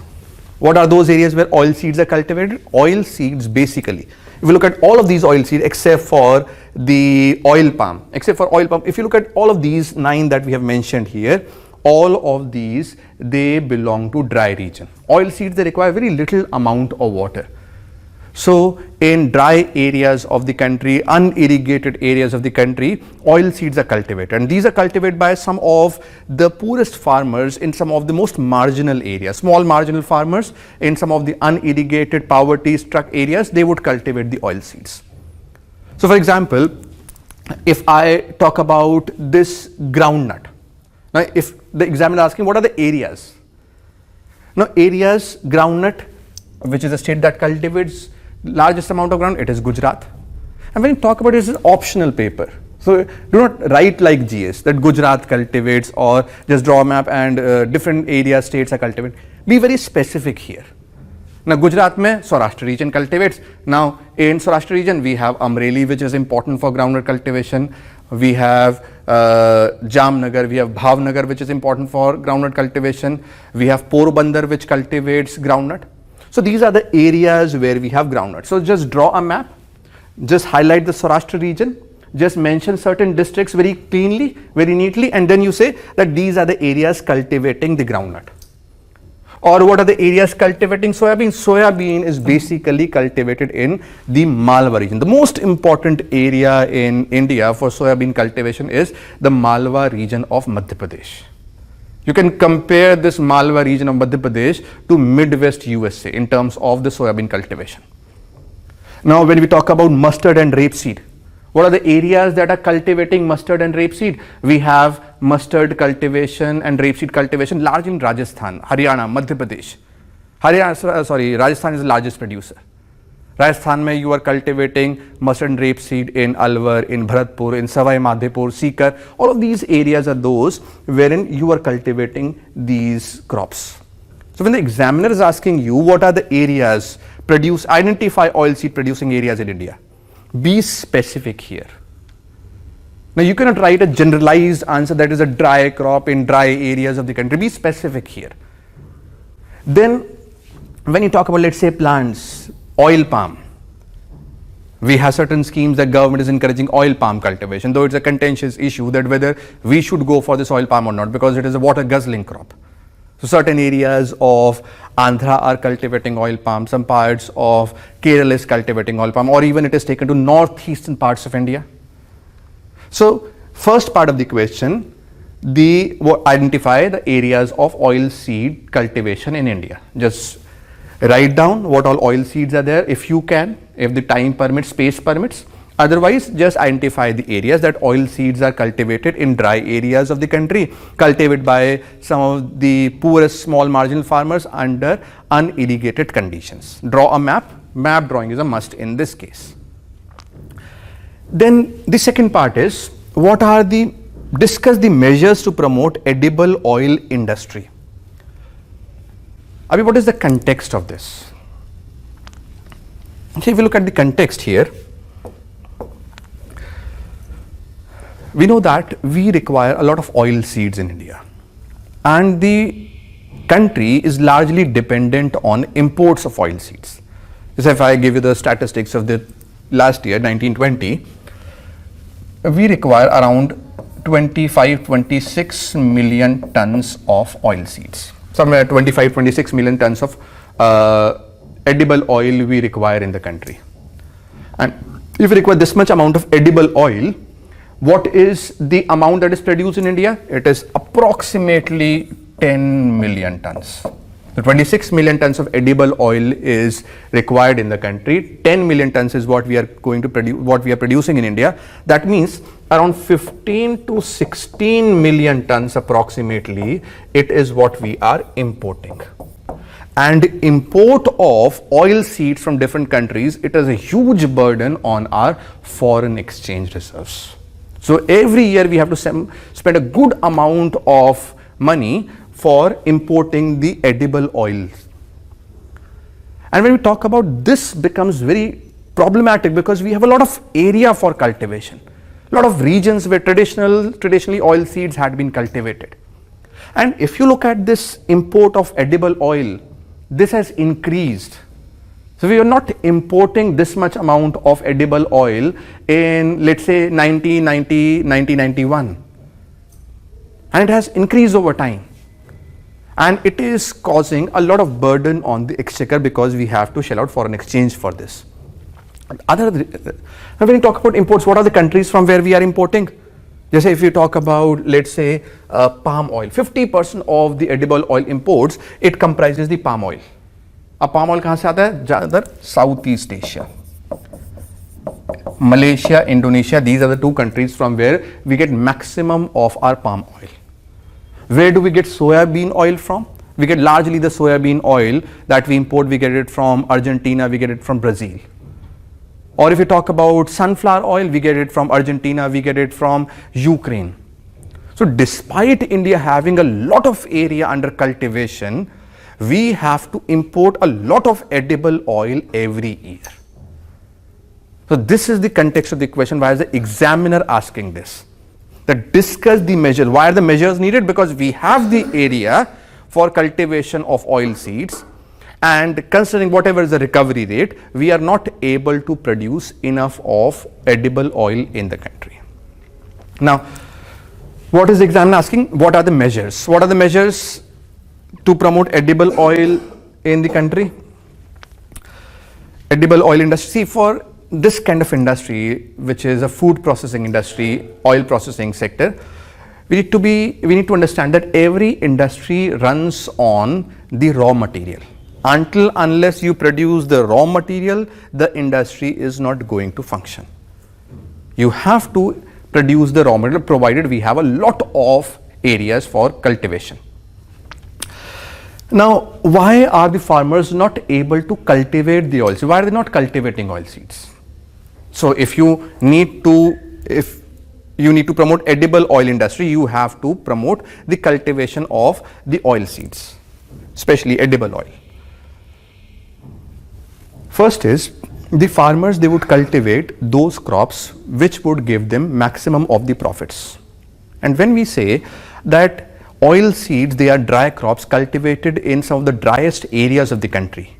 What are those areas where oil seeds are cultivated? Oil seeds basically, if you look at all of these oil seeds except for the oil palm, if you look at all of these 9 that we have mentioned here, all of these, they belong to dry region. Oil seeds, they require very little amount of water. So in dry areas of the country, unirrigated areas of the country, oil seeds are cultivated, and these are cultivated by some of the poorest farmers in some of the most marginal areas. Small marginal farmers in some of the unirrigated, poverty struck areas, they would cultivate the oil seeds. So for example, if I talk about this groundnut, now if the examiner is asking what are the areas? Now areas, groundnut, which is a state that cultivates largest amount of ground, it is Gujarat. And when you talk about it, it's an optional paper. So do not write like GS that Gujarat cultivates, or just draw a map and different areas, states are cultivated. Be very specific here. Now Gujarat mein Saurashtra region cultivates. Now in Saurashtra region we have Amreli, which is important for groundnut cultivation. We have Jamnagar, we have Bhavnagar, which is important for groundnut cultivation. We have Porbandar, which cultivates groundnut. So these are the areas where we have groundnut. So just draw a map, just highlight the Saurashtra region. just mention certain districts very cleanly, very neatly, and then you say that these are the areas cultivating the groundnut. Or what are the areas cultivating soybean? Soybean is basically cultivated in the Malwa region. The most important area in India for soybean cultivation is the Malwa region of Madhya Pradesh. You can compare this Malwa region of Madhya Pradesh to Midwest USA in terms of the soybean cultivation. Now, when we talk about mustard and rapeseed, what are the areas that are cultivating mustard and rapeseed? We have mustard cultivation and rapeseed cultivation largely in Rajasthan, Haryana, Madhya Pradesh. Rajasthan is the largest producer. Rajasthan mein you are cultivating mustard and rapeseed in Alwar, in Bharatpur, in Savai Madhepur, Sikar. All of these areas are those wherein you are cultivating these crops. So when the examiner is asking you what are the areas identify oilseed producing areas in India, be specific here. Now you cannot write a generalized answer that is a dry crop in dry areas of the country. Be specific here. Then when you talk about, let's say, plants, oil palm, we have certain schemes that government is encouraging oil palm cultivation, though it's a contentious issue that whether we should go for this oil palm or not, because it is a water guzzling crop. So certain areas of Andhra are cultivating oil palm, some parts of Kerala is cultivating oil palm, or even it is taken to northeastern parts of India. So first part of the question, identify the areas of oil seed cultivation in India. Just write down what all oil seeds are there if you can, if the time permits, space permits. Otherwise, just identify the areas that oil seeds are cultivated in dry areas of the country, cultivated by some of the poorest small marginal farmers under unirrigated conditions. Draw a map. Map drawing is a must in this case. Then the second part is discuss the measures to promote edible oil industry. Abhi, what is the context of this? Okay, if you look at the context here, we know that we require a lot of oil seeds in India, and the country is largely dependent on imports of oil seeds. Just if I give you the statistics of the last year, 1920, we require around 25-26 million tons of oil seeds. Somewhere 25-26 million tons of edible oil we require in the country. And if we require this much amount of edible oil, what is the amount that is produced in India? It is approximately 10 million tons. So 26 million tons of edible oil is required in the country. 10 million tons is what we are going to produce, what we are producing in India. That means around 15 to 16 million tons approximately, it is what we are importing. And import of oil seeds from different countries, it is a huge burden on our foreign exchange reserves. So every year we have to spend a good amount of money for importing the edible oils. And when we talk about this, becomes very problematic because we have a lot of area for cultivation, a lot of regions where traditionally oil seeds had been cultivated. And if you look at this import of edible oil, this has increased. So we are not importing this much amount of edible oil in, let's say, 1990, 1991. And it has increased over time. And it is causing a lot of burden on the exchequer because we have to shell out foreign exchange for this. When you talk about imports, what are the countries from where we are importing? Just say if you talk about, let's say, palm oil, 50% of the edible oil imports, it comprises the palm oil. Palm oil kahan se aata hai? Zyadar Southeast Asia. Malaysia, Indonesia, these are the two countries from where we get maximum of our palm oil. Where do we get soya bean oil from? We get largely the soya bean oil that we import, we get it from Argentina, we get it from Brazil. Or if you talk about sunflower oil, we get it from Argentina, we get it from Ukraine. So despite India having a lot of area under cultivation, we have to import a lot of edible oil every year. So this is the context of the question. Why is the examiner asking this? That discuss the measure. Why are the measures needed? Because we have the area for cultivation of oil seeds, and considering whatever is the recovery rate, we are not able to produce enough of edible oil in the country. Now, what is the examiner asking? What are the measures? What are the measures to promote edible oil in the country? Edible oil industry. See, for this kind of industry, which is a food processing industry, oil processing sector, we need to understand that every industry runs on the raw material. Unless you produce the raw material, the industry is not going to function. You have to produce the raw material, provided we have a lot of areas for cultivation. Now, why are the farmers not able to cultivate the oil seeds? Why are they not cultivating oil seeds? So, if you need to promote edible oil industry, you have to promote the cultivation of the oil seeds, especially edible oil. First is, the farmers, they would cultivate those crops which would give them maximum of the profits. And when we say that oil seeds, they are dry crops cultivated in some of the driest areas of the country.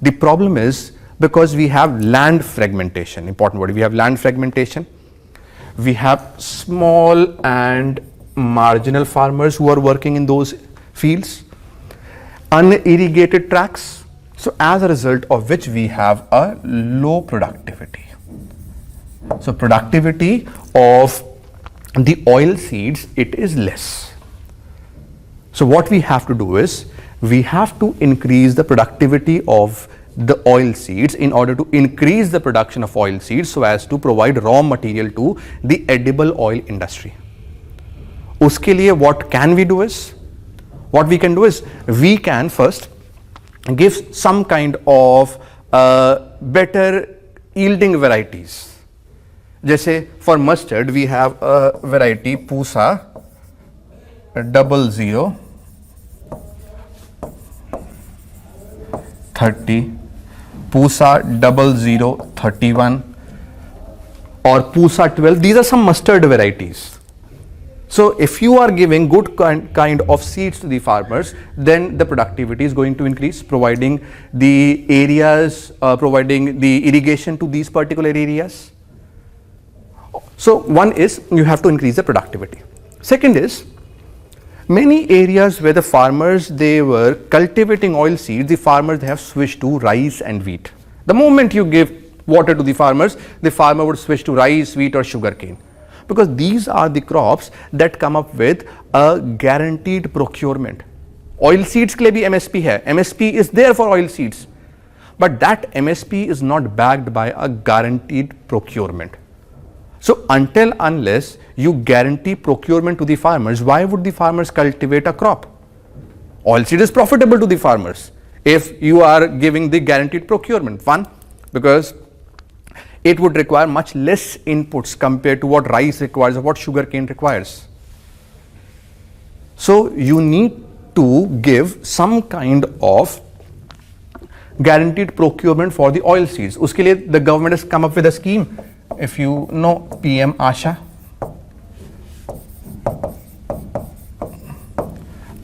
The problem is because we have land fragmentation, important word, we have land fragmentation. We have small and marginal farmers who are working in those fields, unirrigated tracts. So as a result of which we have a low productivity. So productivity of the oil seeds, it is less. So what we have to do is, we have to increase the productivity of the oil seeds in order to increase the production of oil seeds so as to provide raw material to the edible oil industry. Uske liye what can we do is, we can first give some kind of better yielding varieties. Jaise for mustard, we have a variety Pusa 00 30, Pusa 0031 or Pusa 12. These are some mustard varieties. So if you are giving good kind of seeds to the farmers, then the productivity is going to increase, providing the areas, providing the irrigation to these particular areas. So one is, you have to increase the productivity. Second is, many areas where the farmers, they were cultivating oil seeds, the farmers, they have switched to rice and wheat. The moment you give water to the farmer would switch to rice, wheat or sugarcane. Because these are the crops that come up with a guaranteed procurement. Oil seeds ke liye bhi MSP hai. MSP is there for oil seeds. But that MSP is not backed by a guaranteed procurement. So unless you guarantee procurement to the farmers, why would the farmers cultivate a crop? Oil seed is profitable to the farmers if you are giving the guaranteed procurement. One, because it would require much less inputs compared to what rice requires or what sugarcane requires. So you need to give some kind of guaranteed procurement for the oil seeds. Uske liye the government has come up with a scheme. If you know PM Asha,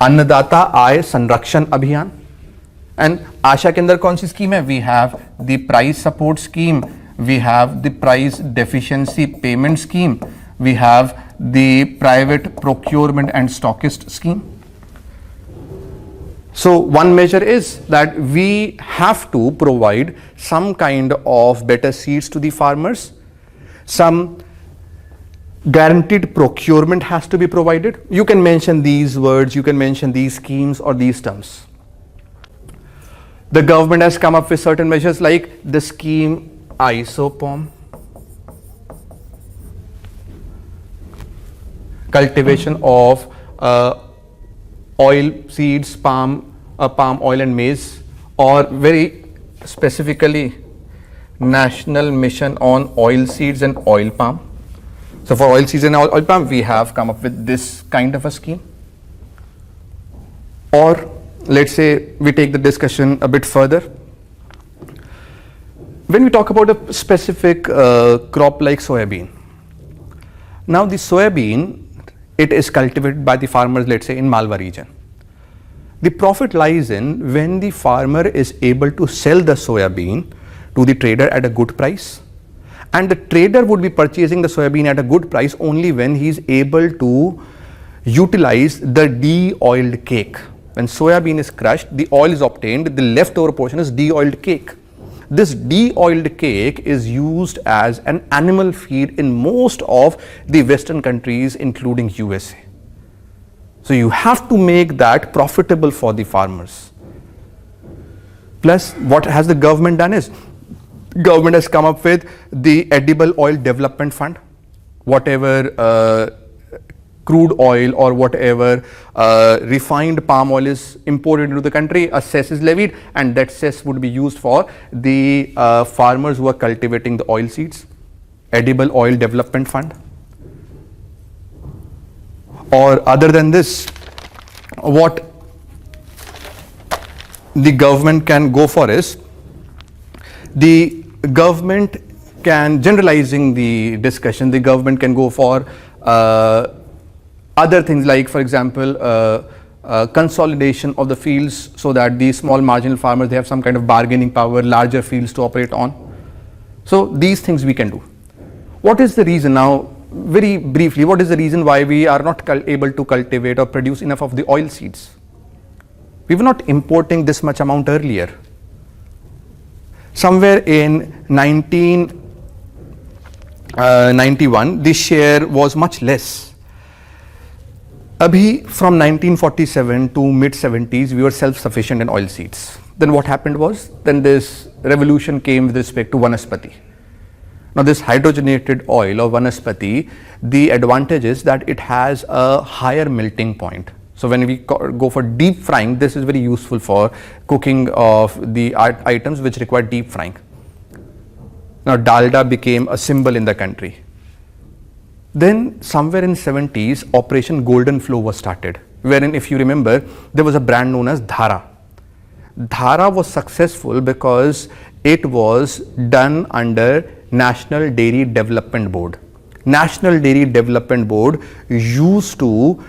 Annadata Aay Sanrakshan Abhiyan, and Asha ke andar kaun si scheme hai? We have the price support scheme, we have the price deficiency payment scheme, we have the private procurement and stockist scheme. So one measure is that we have to provide some kind of better seeds to the farmers. Some guaranteed procurement has to be provided. You can mention these words, you can mention these schemes or these terms. The government has come up with certain measures like the scheme Isopom, cultivation of oil seeds, palm oil and maize, or very specifically National Mission on Oil Seeds and Oil Palm. So for oil seeds and oil palm, we have come up with this kind of a scheme. Or let's say we take the discussion a bit further. When we talk about a specific crop like soybean, now the soybean, it is cultivated by the farmers, let's say in Malwa region. The profit lies in when the farmer is able to sell the soya bean to the trader at a good price, and the trader would be purchasing the soya bean at a good price only when he is able to utilize the de-oiled cake. When soya bean is crushed, the oil is obtained, the leftover portion is de-oiled cake. This de-oiled cake is used as an animal feed in most of the Western countries, including USA. So you have to make that profitable for the farmers. Plus, what has the government done is, government has come up with the Edible Oil Development Fund. Whatever crude oil or whatever refined palm oil is imported into the country, a cess is levied, and that cess would be used for the farmers who are cultivating the oil seeds. Edible Oil Development Fund. Or other than this, what the government can go for is, the government can, generalizing the discussion, the government can go for other things like, for example, consolidation of the fields, so that the small marginal farmers, they have some kind of bargaining power, larger fields to operate on. So these things we can do. What is the reason now? Very briefly, what is the reason why we are not able to cultivate or produce enough of the oil seeds? We were not importing this much amount earlier. Somewhere in 1991, this share was much less. Abhi, from 1947 to mid 70s, we were self-sufficient in oil seeds. Then what happened was, then this revolution came with respect to Vanaspati. Now this hydrogenated oil or Vanaspati, the advantage is that it has a higher melting point. So when we go for deep frying, this is very useful for cooking of the items which require deep frying. Now dalda became a symbol in the country. Then somewhere in 70s, Operation Golden Flow was started, wherein, if you remember, there was a brand known as Dhara. Dhara was successful because it was done under National Dairy Development Board. National Dairy Development Board used to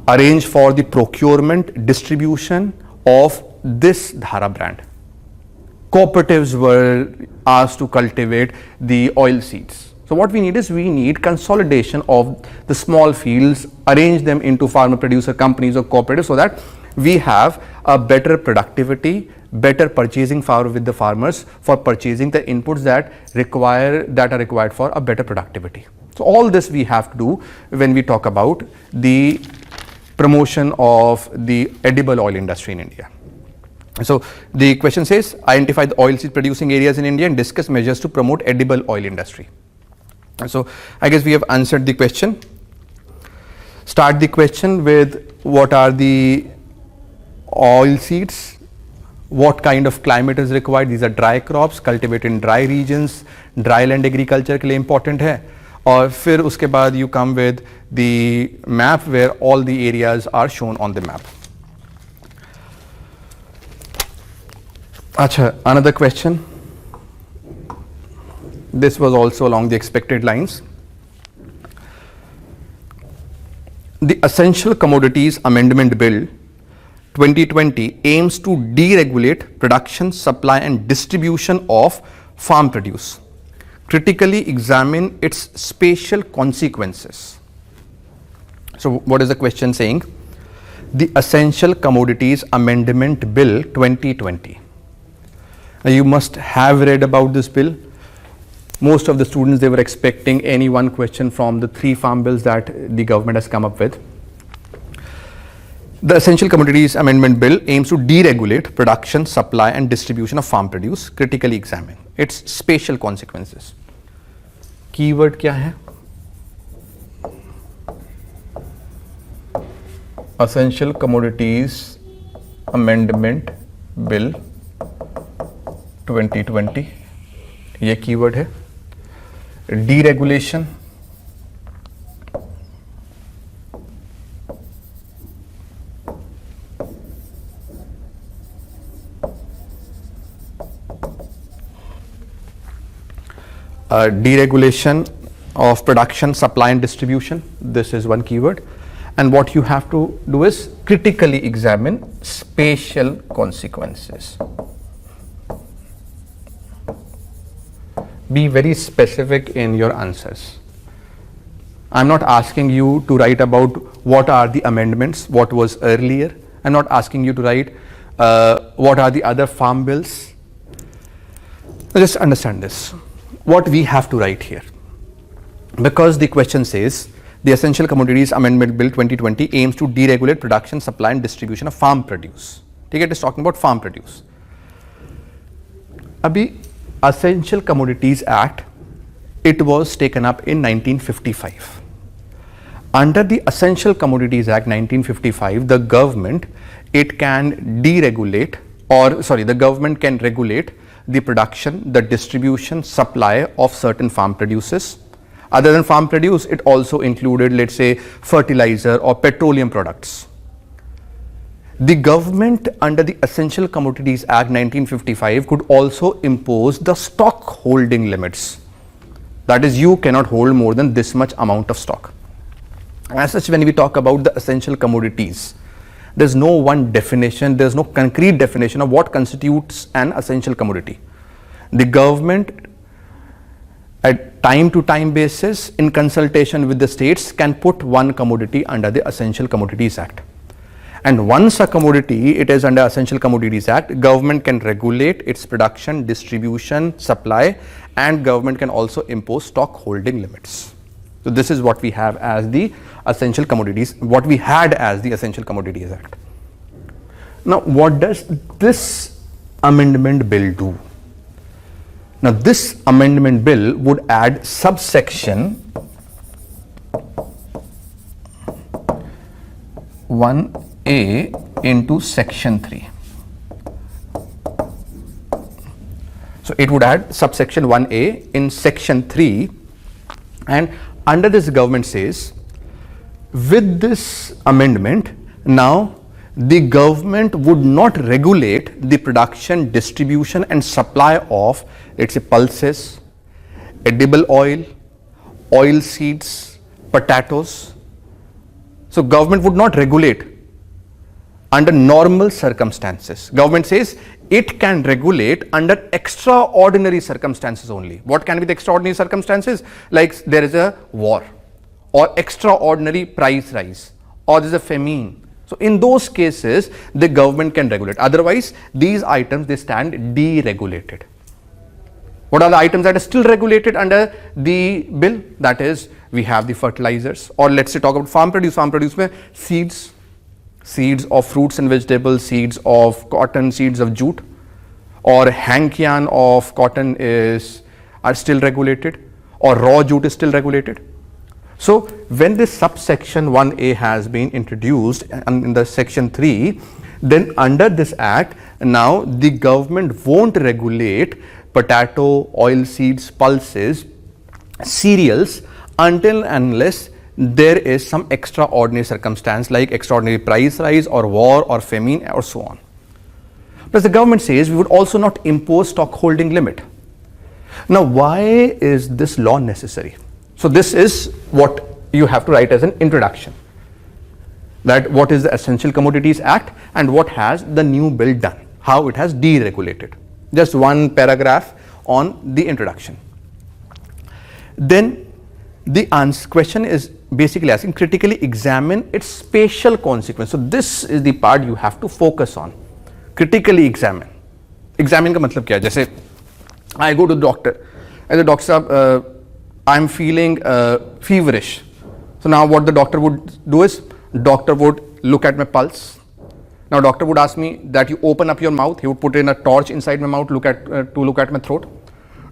arrange for the procurement, distribution of this Dhara brand. Cooperatives were asked to cultivate the oil seeds. So what we need is, we need consolidation of the small fields, arrange them into farmer producer companies or cooperatives, so that we have a better productivity, better purchasing power with the farmers for purchasing the inputs that are required for a better productivity. So all this we have to do when we talk about the promotion of the edible oil industry in India. So the question says, identify the oil seed producing areas in India and discuss measures to promote edible oil industry. So I guess we have answered the question. Start the question with, what are the oil seeds, what kind of climate is required. These are dry crops cultivated in dry regions, dry land agriculture के लिए important है. और फिर उसके बाद you come with the map where all the areas are shown on the map. अच्छा, another question. This was also along the expected lines. The Essential Commodities Amendment Bill 2020 aims to deregulate production, supply and distribution of farm produce. Critically examine its spatial consequences. So what is the question saying? The Essential Commodities Amendment Bill 2020. Now you must have read about this bill. Most of the students, they were expecting any one question from the 3 farm bills that the government has come up with. The Essential Commodities Amendment Bill aims to deregulate production, supply and distribution of farm produce. Critically examine its spatial consequences. Keyword क्या है? Essential Commodities Amendment Bill 2020. ये keyword है. Deregulation, deregulation of production, supply and distribution. This is one keyword. and what you have to do is critically examine spatial consequences. Be very specific in your answers. I'm not asking you to write about what are the amendments, what was earlier. I'm not asking you to write what are the other farm bills. Just understand this. What we have to write here. Because the question says the Essential Commodities Amendment Bill 2020 aims to deregulate production, supply and distribution of farm produce. It is talking about farm produce. Abhi Essential Commodities Act, it was taken up in 1955. Under the Essential Commodities Act 1955, the government, it can deregulate the government can regulate the production, the distribution, supply of certain farm produces. Other than farm produce, it also included, let's say, fertilizer or petroleum products. The government under the Essential Commodities Act 1955 could also impose the stock holding limits. That is, you cannot hold more than this much amount of stock. As such, when we talk about the essential commodities, there's no one definition, there's no concrete definition of what constitutes an essential commodity. The government at time to time basis, in consultation with the states, can put one commodity under the Essential Commodities Act. And once a commodity, it is under Essential Commodities Act, government can regulate its production, distribution, supply, and government can also impose stock holding limits. So this is what we have as the Essential Commodities, what we had as the Essential Commodities Act. Now, what does this amendment bill do? Now, this amendment bill would add subsection 1A into section 3. So it would add subsection 1A in section 3, and under this government says, with this amendment, now the government would not regulate the production, distribution and supply of, let's say, pulses, edible oil, oil seeds, potatoes. So government would not regulate under normal circumstances. Government says it can regulate under extraordinary circumstances only. What can be the extraordinary circumstances? Like there is a war, or extraordinary price rise, or there is a famine. So in those cases, the government can regulate. Otherwise, these items, they stand deregulated. What are the items that are still regulated under the bill? That is, we have the fertilizers, or let's say talk about farm produce. Farm produce mein seeds of fruits and vegetables, seeds of cotton, seeds of jute, or hang yarn of cotton are still regulated, or raw jute is still regulated. So when this subsection 1A has been introduced in the section 3, then under this act, now the government won't regulate potato, oil seeds, pulses, cereals until unless there is some extraordinary circumstance like extraordinary price rise or war or famine or so on. Plus the government says we would also not impose stock holding limit. Now why is this law necessary? So this is what you have to write as an introduction, that what is the Essential Commodities Act and what has the new bill done, how it has deregulated. Just one paragraph on the introduction. Then the question is basically asking, critically examine its spatial consequence. So this is the part you have to focus on. Critically examine. Examine का मतलब क्या है? जैसे I go to the doctor, and the doctor साहब I'm feeling feverish. So now what the doctor would do is, doctor would look at my pulse. Now doctor would ask me that you open up your mouth. He would put in a torch inside my mouth, look at my throat.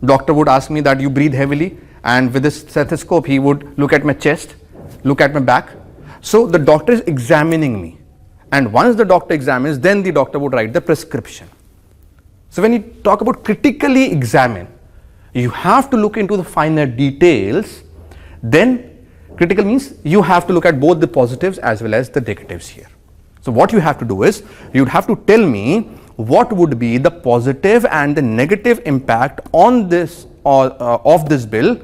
Doctor would ask me that you breathe heavily, and with this stethoscope he would look at my chest, look at my back. So the doctor is examining me, and once the doctor examines, then the doctor would write the prescription. So when you talk about critically examine, you have to look into the finer details. Then critical means you have to look at both the positives as well as the negatives here. So what you have to do is, you'd have to tell me what would be the positive and the negative impact on this of this bill,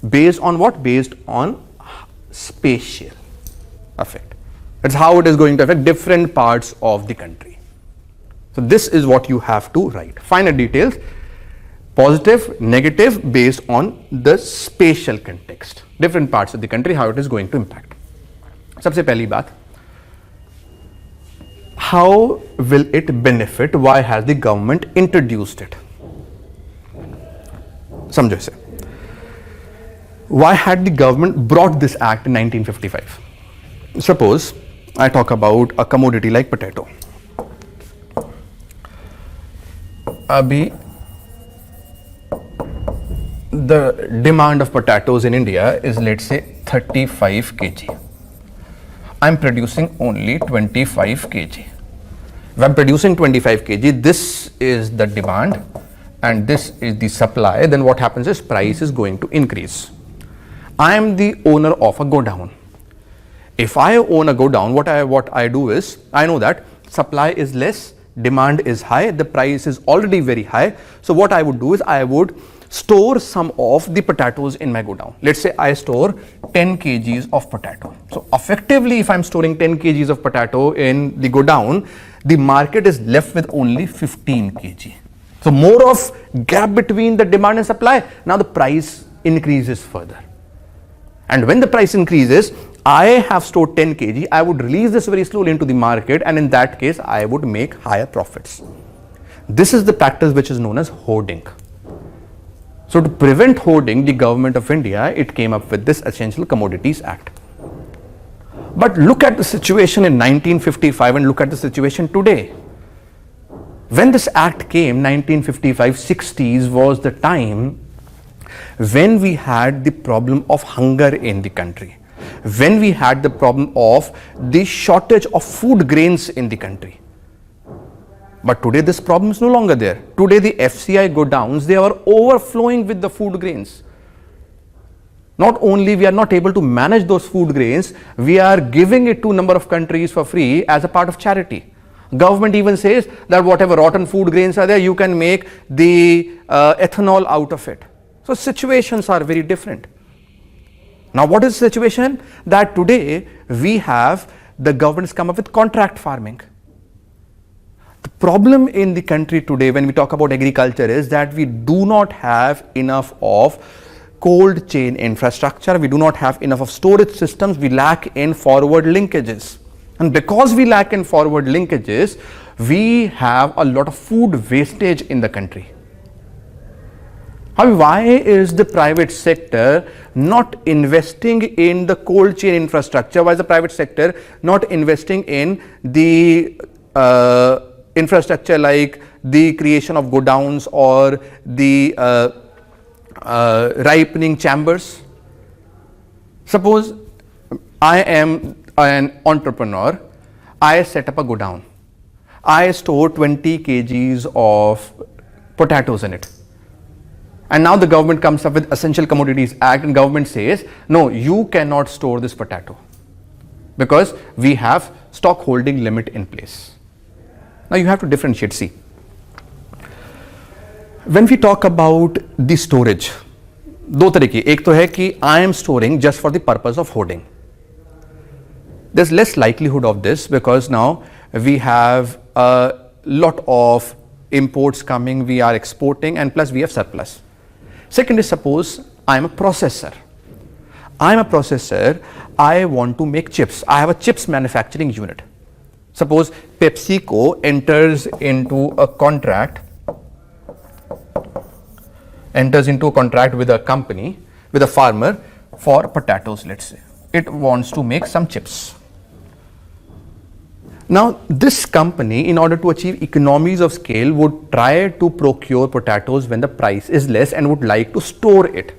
based on what? Based on spatial effect. That's how it is going to affect different parts of the country. So this is what you have to write. Finer details, positive, negative, based on the spatial context. Different parts of the country, how it is going to impact. सबसे पहली बात, how will it benefit? Why has the government introduced it? समझो इसे. Why had the government brought this act in 1955? Suppose I talk about a commodity like potato. Abhi, the demand of potatoes in India is, let's say, 35 kg. I'm producing only 25 kg. If I'm producing 25 kg, this is the demand and this is the supply, then what happens is price is going to increase. I am the owner of a godown. If I own a godown, what I do is, I know that supply is less, demand is high, the price is already very high. So what I would do is, I would store some of the potatoes in my godown. Let's say I store 10 kgs of potato. So effectively, if I'm storing 10 kgs of potato in the godown, the market is left with only 15 kg. So more of gap between the demand and supply. Now the price increases further. And when the price increases, I have stored 10 kg, I would release this very slowly into the market, and in that case, I would make higher profits. This is the practice which is known as hoarding. So to prevent hoarding, the government of India, it came up with this Essential Commodities Act. But look at the situation in 1955 and look at the situation today. When this act came, 1955, 60s was the time when we had the problem of hunger in the country, when we had the problem of the shortage of food grains in the country. But today this problem is no longer there. Today the FCI godowns, they are overflowing with the food grains. Not only we are not able to manage those food grains, we are giving it to a number of countries for free as a part of charity. Government even says that whatever rotten food grains are there, you can make the ethanol out of it. So situations are very different. Now what is the situation? That today we have, the government has come up with contract farming. The problem in the country today when we talk about agriculture is that we do not have enough of cold chain infrastructure, we do not have enough of storage systems, we lack in forward linkages. And because we lack in forward linkages, we have a lot of food wastage in the country. Why is the private sector not investing in the cold chain infrastructure? Why is the private sector not investing in the infrastructure like the creation of godowns or the ripening chambers? Suppose I am an entrepreneur, I set up a godown, I store 20 kgs of potatoes in it. And now the government comes up with Essential Commodities Act and government says, no, you cannot store this potato because we have stock holding limit in place. Now you have to differentiate. See, when we talk about the storage, दो तरीके, एक तो है कि I am storing just for the purpose of hoarding. There's less likelihood of this because now we have a lot of imports coming, we are exporting, and plus we have surplus. Second is, suppose I am a processor. I am a processor, I want to make chips. I have a chips manufacturing unit. Suppose PepsiCo enters into a contract with a company, with a farmer for potatoes, let's say. It wants to make some chips. Now, this company, in order to achieve economies of scale, would try to procure potatoes when the price is less and would like to store it.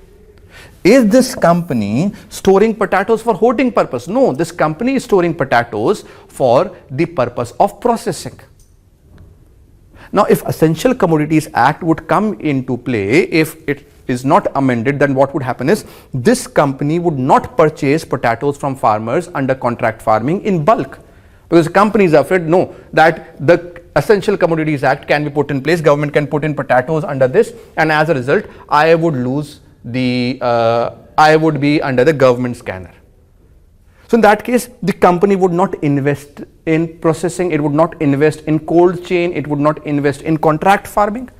Is this company storing potatoes for hoarding purpose? No, this company is storing potatoes for the purpose of processing. Now, if Essential Commodities Act would come into play, if it is not amended, then what would happen is, this company would not purchase potatoes from farmers under contract farming in bulk. Because companies are afraid, no, that the Essential Commodities Act can be put in place, government can put in potatoes under this, and as a result, I would lose the, I would be under the government scanner. So in that case, the company would not invest in processing, it would not invest in cold chain, it would not invest in contract farming.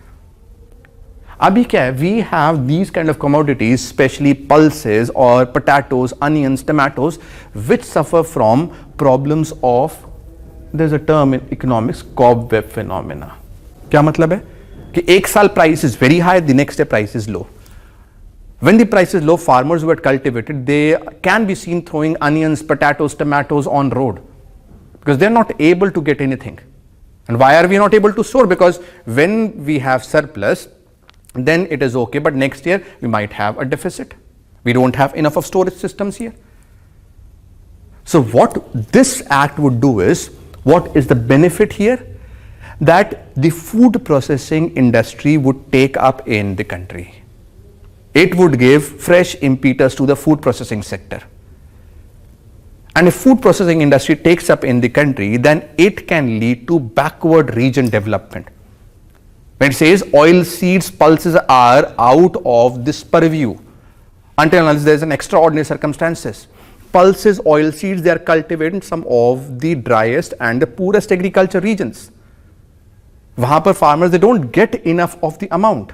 Abhi kya hai? We have these kind of commodities, especially pulses or potatoes, onions, tomatoes, which suffer from problems of, there's a term in economics, cobweb phenomena. क्या मतलब है कि एक साल price is very high, the next day price is low. When the price is low, farmers who had cultivated, they can be seen throwing onions, potatoes, tomatoes on road because they're not able to get anything. And why are we not able to store? Because when we have surplus, then it is okay, but next year we might have a deficit. We don't have enough of storage systems here. So what this act would do is, what is the benefit here? That the food processing industry would take up in the country. It would give fresh impetus to the food processing sector. And if food processing industry takes up in the country, then it can lead to backward region development. When it says oil seeds, pulses are out of this purview until unless there is an extraordinary circumstances. Pulses, oil seeds, they are cultivated in some of the driest and the poorest agriculture regions. वहाँ पर farmers, they don't get enough of the amount.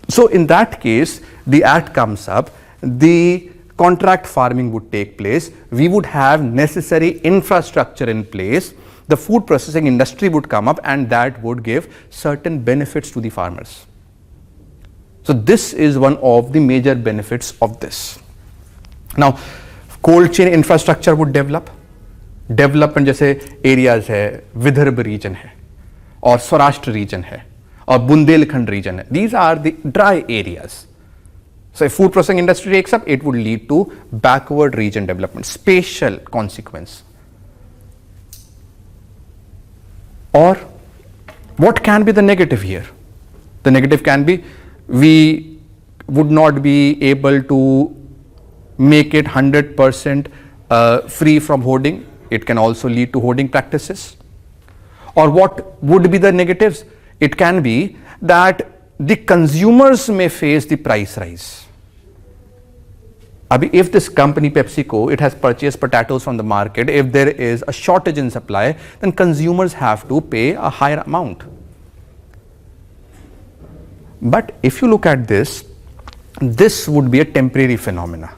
So in that case, the act comes up, the contract farming would take place, we would have necessary infrastructure in place, the food processing industry would come up, and that would give certain benefits to the farmers. So this is one of the major benefits of this. Now, cold chain infrastructure would develop. Development जैसे areas है, Vidarbha region है, और Saurashtra region है, और Bundelkhand region है. These are the dry areas. So if food processing industry takes up, it would lead to backward region development, spatial consequence. Or what can be the negative here? The negative can be, we would not be able to make it 100% free from hoarding. It can also lead to hoarding practices. Or what would be the negatives? It can be that the consumers may face the price rise. Abhi, if this company PepsiCo, it has purchased potatoes from the market, if there is a shortage in supply, then consumers have to pay a higher amount. But if you look at this, this would be a temporary phenomena.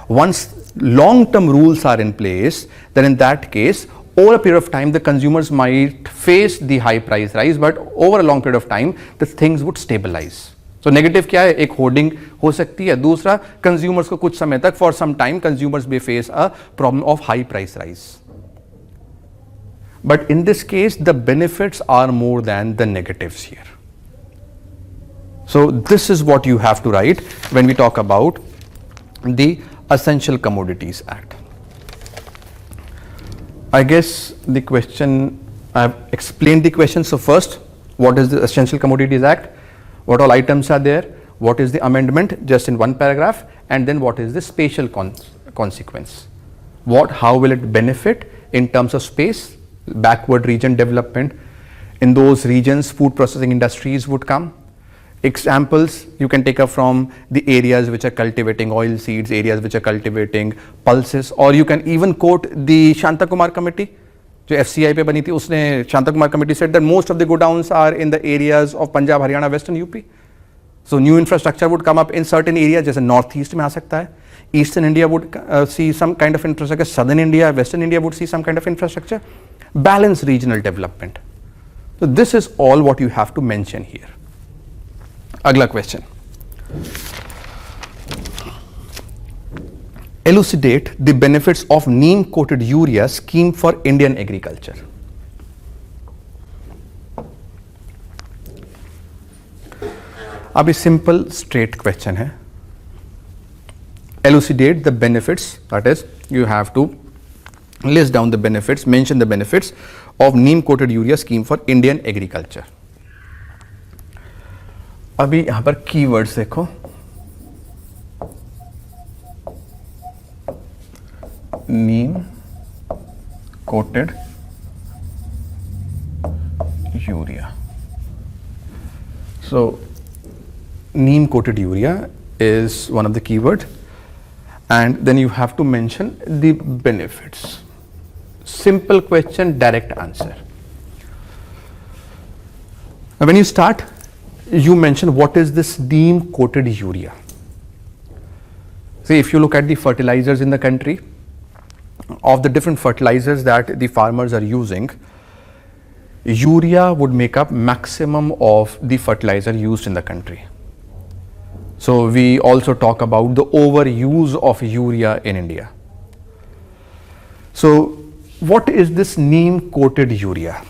Once long-term rules are in place, then in that case, over a period of time, the consumers might face the high price rise, but over a long period of time, the things would stabilize. So negative क्या है? एक hoarding हो सकती है. दूसरा, consumers को कुछ समय तक, for some time, consumers may face a problem of high price rise. But in this case, the benefits are more than the negatives here. So this is what you have to write when we talk about the Essential Commodities Act. I guess the question, I have explained the question. So first, what is the Essential Commodities Act? What all items are there? What is the amendment? Just in one paragraph. And then what is the spatial consequence? How will it benefit in terms of space, backward region development? In those regions, food processing industries would come. Examples you can take up from the areas which are cultivating oil seeds, areas which are cultivating pulses, or you can even quote the Shanta Kumar committee. जो FCI पे बनी थी, उसने Shanta Kumar committee said that most of the godowns are in the areas of Punjab, Haryana, Western UP. So new infrastructure would come up in certain areas, जैसे northeast में आ सकता है. Eastern India would see some kind of infrastructure. Southern India, Western India would see some kind of infrastructure. Balanced regional development. So this is all what you have to mention here. अगला question, elucidate the benefits of neem coated urea scheme for Indian agriculture. अभी simple straight question है. elucidate the benefits, that is you have to list down the benefits, mention the benefits of neem coated urea scheme for Indian agriculture. अभी यहां पर keywords देखो, neem coated urea. So neem coated urea is one of the keywords, and then you have to mention the benefits. Simple question, direct answer. Now when you start, you mention what is this neem coated urea. See, if you look at the fertilizers in the country, of the different fertilizers that the farmers are using, urea would make up maximum of the fertilizer used in the country. So we also talk about the overuse of urea in India. So what is this neem coated urea?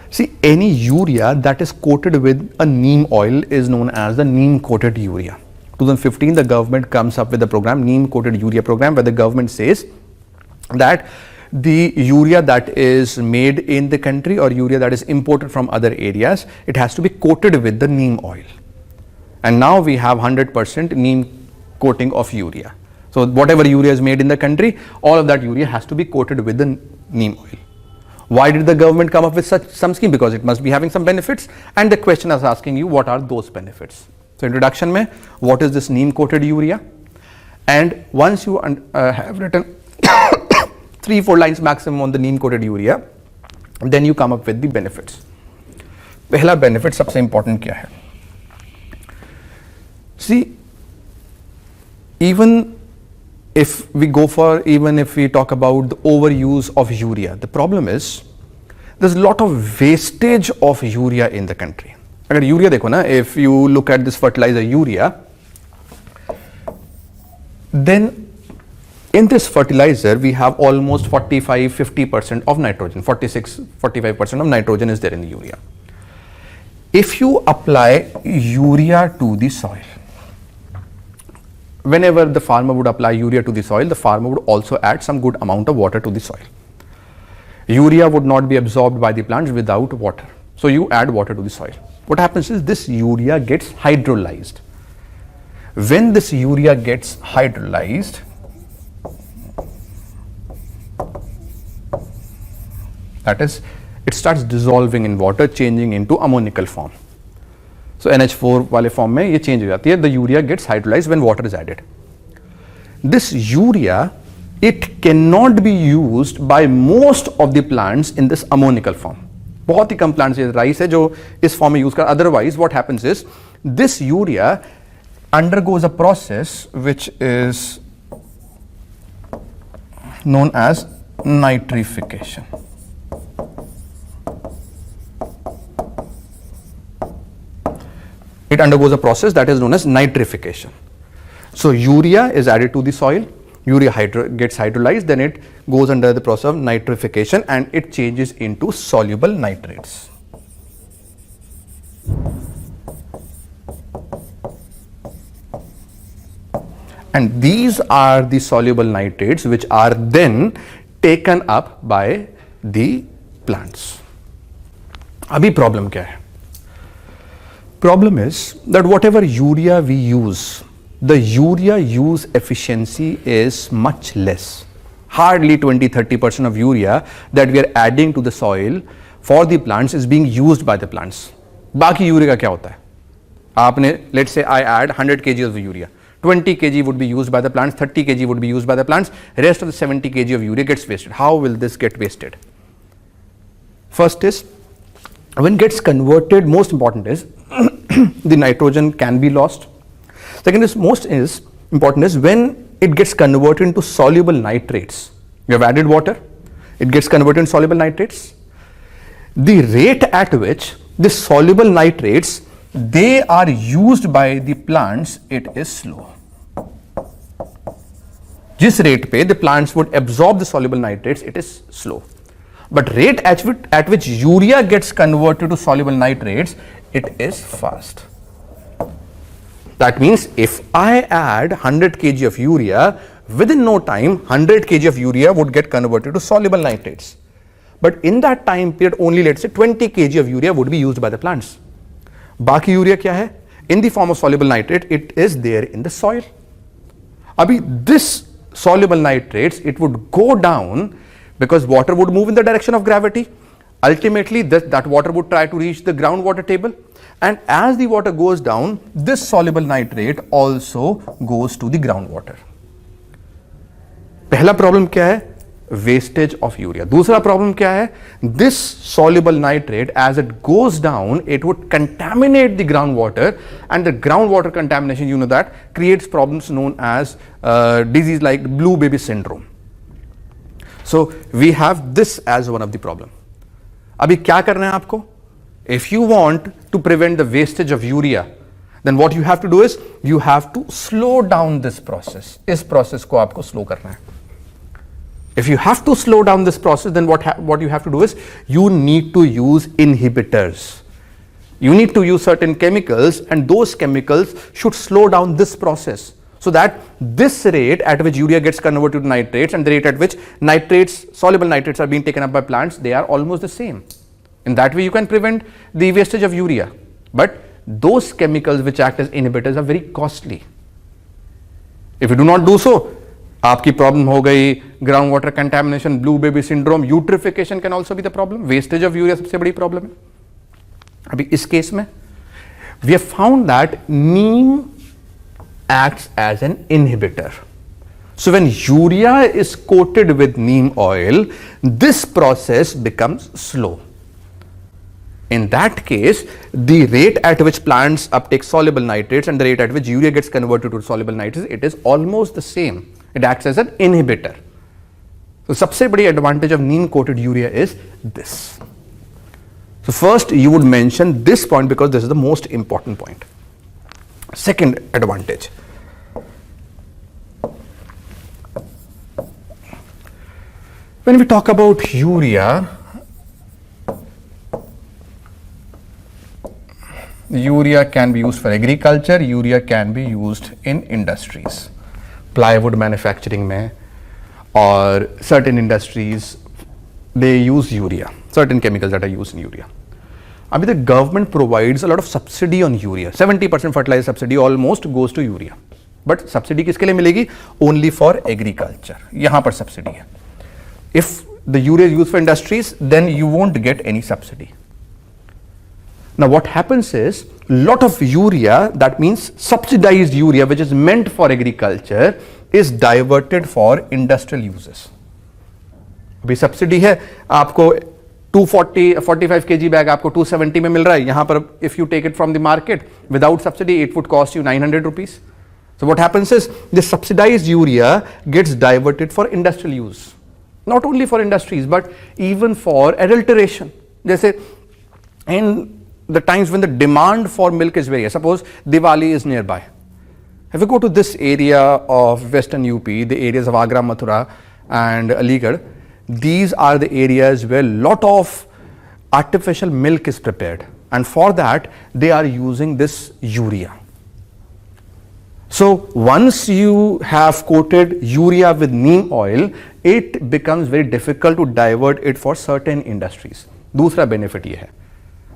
See, any urea that is coated with a neem oil is known as the neem coated urea. 2015, the government comes up with the program, neem coated urea program, where the government says that the urea that is made in the country or urea that is imported from other areas, it has to be coated with the neem oil. And now we have 100% neem coating of urea. So whatever urea is made in the country, all of that urea has to be coated with the neem oil. Why did the government come up with some scheme? Because it must be having some benefits, and the question is asking you what are those benefits. So introduction mein, what is this neem coated urea? And once you have written 3-4 lines maximum on the neem coated urea, then you come up with the benefits. पहला benefit सबसे important क्या है? See, even if we talk about the overuse of urea, the problem is there's a lot of wastage of urea in the country. अगर urea देखो ना, if you look at this fertilizer urea, then in this fertilizer we have almost 45-50% of nitrogen, 46-45% of nitrogen is there in the urea. If you apply urea to the soil, whenever the farmer would apply urea to the soil, the farmer would also add some good amount of water to the soil. Urea would not be absorbed by the plants without water. So you add water to the soil. What happens is this urea gets hydrolyzed. When this urea gets hydrolyzed, that is, it starts dissolving in water, changing into ammoniacal form. So NH4 वाले form में ये change हो जाती है. The urea gets hydrolyzed when water is added. This urea, it cannot be used by most of the plants in this ammoniacal form. बहुत ही कम plants है, rice है जो इस form में use कर. Otherwise, what happens is this urea undergoes a process which is known as nitrification. It undergoes a process that is known as nitrification. So urea is added to the soil, urea gets hydrolyzed, then it goes under the process of nitrification and it changes into soluble nitrates. And these are the soluble nitrates which are then taken up by the plants. Abhi problem kya hai? Problem is that whatever urea we use, the urea use efficiency is much less. Hardly 20-30% of urea that we are adding to the soil for the plants is being used by the plants. बाकी urea का क्या होता है? आपने, let's say I add 100 kg of urea, 20 kg would be used by the plants, 30 kg would be used by the plants, rest of the 70 kg of urea gets wasted. How will this get wasted? First is, when it gets converted, most important is the nitrogen can be lost. Second is, most is important is when it gets converted into soluble nitrates. You have added water, it gets converted into soluble nitrates. The rate at which the soluble nitrates they are used by the plants, it is slow. जिस rate पे the plants would absorb the soluble nitrates, it is slow. But rate at which urea gets converted to soluble nitrates, it is fast. That means if I add 100 kg of urea, within no time 100 kg of urea would get converted to soluble nitrates. But in that time period only, let's say 20 kg of urea would be used by the plants. बाकी urea क्या है? In the form of soluble nitrate, it is there in the soil. अभी this soluble nitrates, it would go down because water would move in the direction of gravity. Ultimately, that water would try to reach the groundwater table, and as the water goes down, this soluble nitrate also goes to the groundwater. पहला problem क्या है? Wastage of urea. दूसरा problem क्या है? This soluble nitrate as it goes down it would contaminate the groundwater, and the groundwater contamination, you know, that creates problems known as disease like blue baby syndrome. So we have this as one of the problem. अभी क्या करना है आपको? If you want to prevent the wastage of urea, then what you have to do is you have to slow down this process. इस process को आपको slow करना है. If you have to slow down this process, then what you have to do is you need to use inhibitors. You need to use certain chemicals, and those chemicals should slow down this process, so that this rate at which urea gets converted to nitrates and the rate at which nitrates, soluble nitrates, are being taken up by plants, they are almost the same. In that way you can prevent the wastage of urea. But those chemicals which act as inhibitors are very costly. If you do not do so, आपकी problem हो गई ground water contamination, blue baby syndrome, eutrophication can also be the problem. Wastage of urea सबसे बड़ी problem है. अभी इस case में we have found that neem acts as an inhibitor. So when urea is coated with neem oil, this process becomes slow. In that case, the rate at which plants uptake soluble nitrates and the rate at which urea gets converted to soluble nitrates, it is almost the same. It acts as an inhibitor. So सबसे बड़ी advantage of neem coated urea is this. So first you would mention this point because this is the most important point. Second advantage, when we talk about urea, urea can be used for agriculture, urea can be used in industries, plywood manufacturing में, or certain industries they use urea, certain chemicals that are used in urea. Abhi the government provides a lot of subsidy on urea. 70% fertilizer subsidy almost goes to urea. But subsidy किसके लिए मिलेगी? Only for agriculture. यहाँ पर subsidy है. If the urea is used for industries, then you won't get any subsidy. Now what happens is, lot of urea, that means subsidized urea which is meant for agriculture, is diverted for industrial uses. अभी subsidy है, आपको 245 kg bag आपको 270 में मिल रहा है. यहाँ पर if you take it from the market without subsidy, it would cost you 900 rupees. So what happens is the subsidized urea gets diverted for industrial use. Not only for industries but even for adulteration. जैसे in the times when the demand for milk is very high, suppose Diwali is nearby. If you go to this area of western UP, the areas of Agra, Mathura and Aligarh, these are the areas where lot of artificial milk is prepared, and for that they are using this urea. So once you have coated urea with neem oil, it becomes very difficult to divert it for certain industries. दूसरा benefit ये है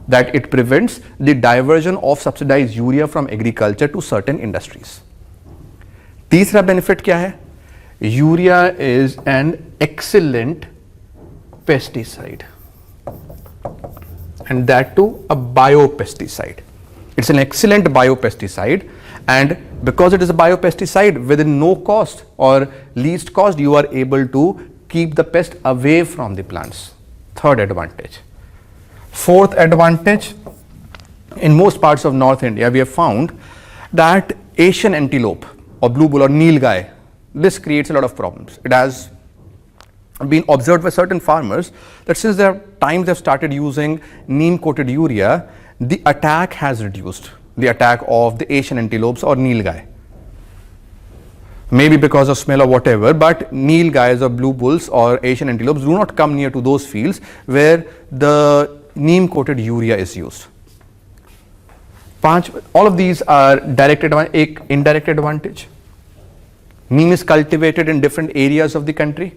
that it prevents the diversion of subsidized urea from agriculture to certain industries. तीसरा benefit क्या है? Urea is an excellent pesticide, and that too a biopesticide. It's an excellent biopesticide, and because it is a biopesticide, within no cost or least cost, you are able to keep the pest away from the plants. Third advantage. Fourth advantage, in most parts of North India, we have found that Asian antelope or blue bull or nilgai, this creates a lot of problems. It has been observed by certain farmers that since their times they have started using neem coated urea, the attack has reduced, the attack of the Asian antelopes or nilgai. Maybe because of smell or whatever, but nilgais or blue bulls or Asian antelopes do not come near to those fields where the neem coated urea is used. All of these are direct advantage. Indirect advantage. Neem is cultivated in different areas of the country.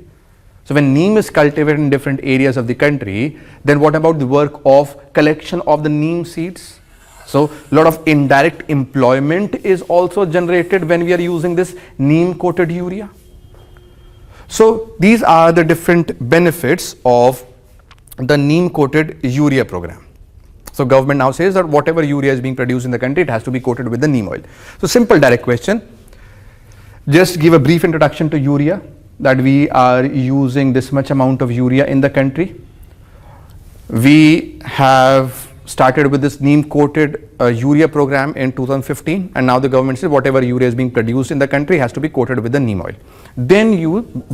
So when neem is cultivated in different areas of the country, then what about the work of collection of the neem seeds? So a lot of indirect employment is also generated when we are using this neem coated urea. So these are the different benefits of the neem coated urea program. So government now says that whatever urea is being produced in the country, it has to be coated with the neem oil. So simple direct question. Just give a brief introduction to urea. that we are using this much amount of urea in the country. We have started with this neem coated urea program in 2015, and now the government says whatever urea is being produced in the country has to be coated with the neem oil. Then you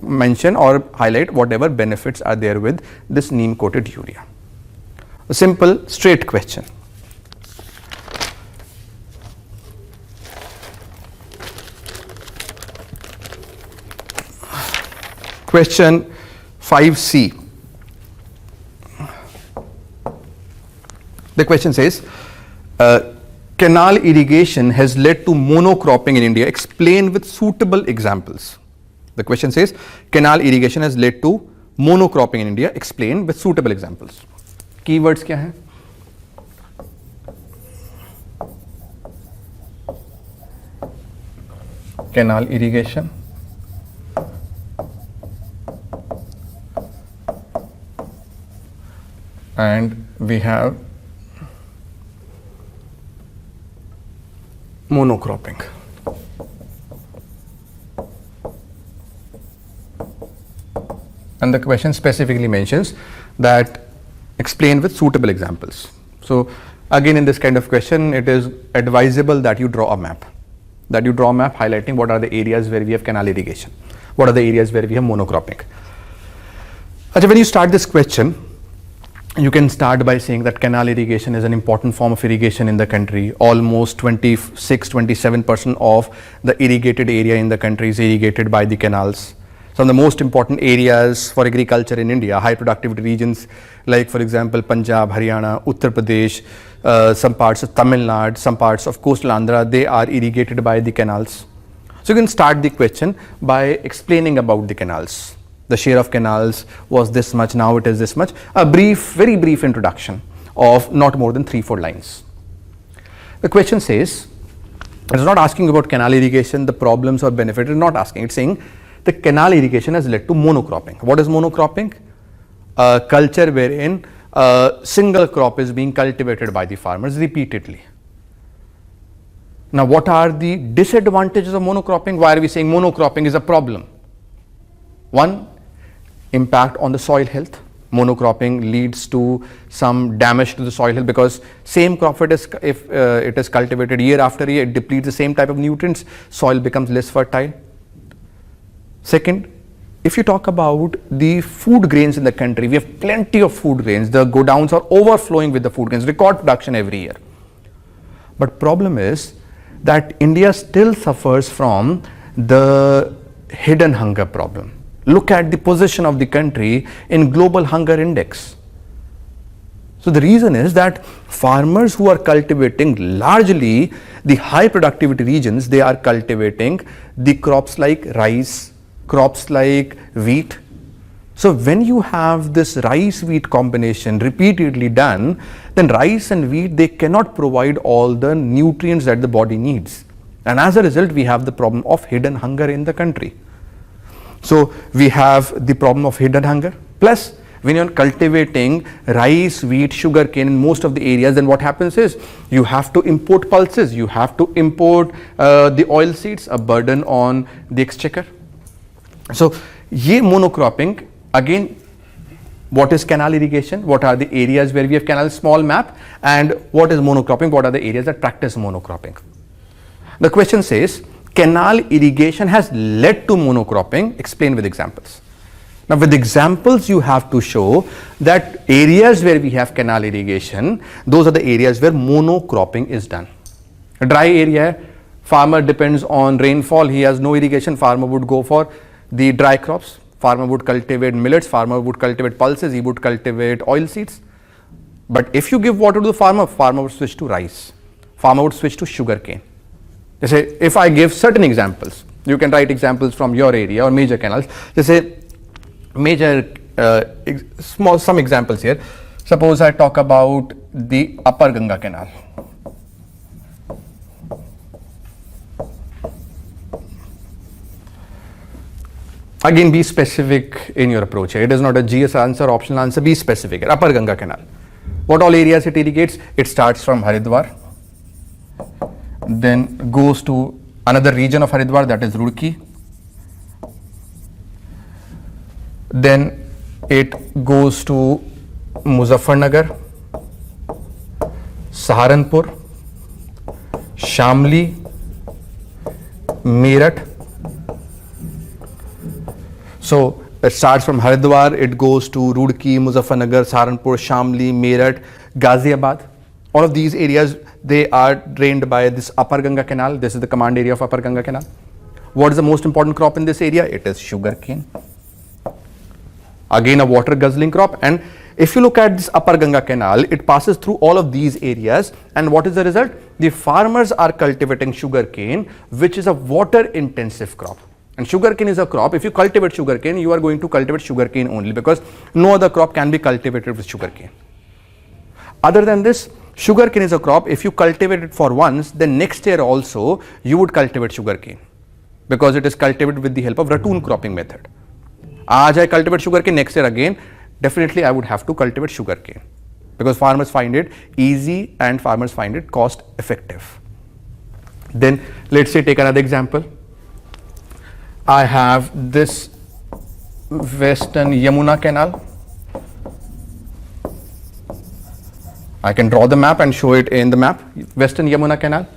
mention or highlight whatever benefits are there with this neem coated urea. A simple straight question. Question 5C. The question says, canal irrigation has led to monocropping in India. Explain with suitable examples. The question says, canal irrigation has led to monocropping in India. Explain with suitable examples. Keywords क्या हैं? Canal irrigation, and we have monocropping. And the question specifically mentions that explain with suitable examples. So again, in this kind of question, it is advisable that you draw a map. Highlighting what are the areas where we have canal irrigation, what are the areas where we have monocropping. Achha, when you start this question, you can start by saying that canal irrigation is an important form of irrigation in the country. Almost 26-27% of the irrigated area in the country is irrigated by the canals. Some of the most important areas for agriculture in India, high productivity regions like, for example, Punjab, Haryana, Uttar Pradesh, some parts of Tamil Nadu, some parts of coastal Andhra, they are irrigated by the canals. So you can start the question by explaining about the canals. The share of canals was this much, now it is this much. A brief, very brief introduction of not more than 3-4 lines. The question says, it's not asking about canal irrigation, the problems or benefits, it's not asking, it's saying the canal irrigation has led to monocropping. What is monocropping? A culture wherein a single crop is being cultivated by the farmers repeatedly. Now, what are the disadvantages of monocropping? Why are we saying monocropping is a problem? One, impact on the soil health. Monocropping leads to some damage to the soil health because same crop if it is cultivated year after year, it depletes the same type of nutrients, soil becomes less fertile. Second, if you talk about the food grains in the country, we have plenty of food grains. The godowns are overflowing with the food grains, record production every year. But problem is that India still suffers from the hidden hunger problem. Look at the position of the country in global hunger index. So the reason is that farmers who are cultivating largely the high productivity regions, they are cultivating the crops like rice, crops like wheat. So when you have this rice-wheat combination repeatedly done, then rice and wheat, they cannot provide all the nutrients that the body needs. And as a result, we have the problem of hidden hunger in the country. So we have the problem of hidden hunger. Plus, when you're cultivating rice, wheat, sugar cane in most of the areas, then what happens is you have to import pulses, you have to import the oil seeds, a burden on the exchequer. So, ye monocropping, again, what is canal irrigation? What are the areas where we have canal? Small map. And what is monocropping? What are the areas that practice monocropping? The question says, canal irrigation has led to monocropping. Explain with examples. Now, with examples, you have to show that areas where we have canal irrigation, those are the areas where monocropping is done. A dry area, farmer depends on rainfall. He has no irrigation. Farmer would go for the dry crops. Farmer would cultivate millets, farmer would cultivate pulses, he would cultivate oil seeds. But if you give water to the farmer, farmer would switch to rice, farmer would switch to sugar cane. They say, if I give certain examples, you can write examples from your area or major canals. They say, major, some examples here. Suppose I talk about the Upper Ganga Canal. Again, be specific in your approach here. It is not a GS answer, optional answer. Be specific here. Upper Ganga Canal. What all areas it irrigates? It starts from Haridwar, then goes to another region of Haridwar, that is Roorkee, then it goes to Muzaffarnagar, Saharanpur, Shamli, Meerut. So it starts from Haridwar, it goes to Roorkee, Muzaffarnagar, Saharanpur, Shamli, Meerut, Ghaziabad. All of these areas, they are drained by this Upper Ganga Canal. This is the command area of Upper Ganga Canal. What is the most important crop in this area? It is sugarcane. Again, a water guzzling crop. And if you look at this Upper Ganga Canal, it passes through all of these areas. And what is the result? The farmers are cultivating sugarcane, which is a water intensive crop. And sugarcane is a crop. If you cultivate sugarcane, you are going to cultivate sugarcane only, because no other crop can be cultivated with sugarcane. Other than this, sugarcane is a crop. If you cultivate it for once, then next year also you would cultivate sugarcane, because it is cultivated with the help of ratoon cropping method. Aaj I cultivate sugarcane, next year again, definitely I would have to cultivate sugarcane, because farmers find it easy and farmers find it cost effective. Then let's say take another example. I have this Western Yamuna Canal. I can draw the map and show it in the map. Western Yamuna Canal.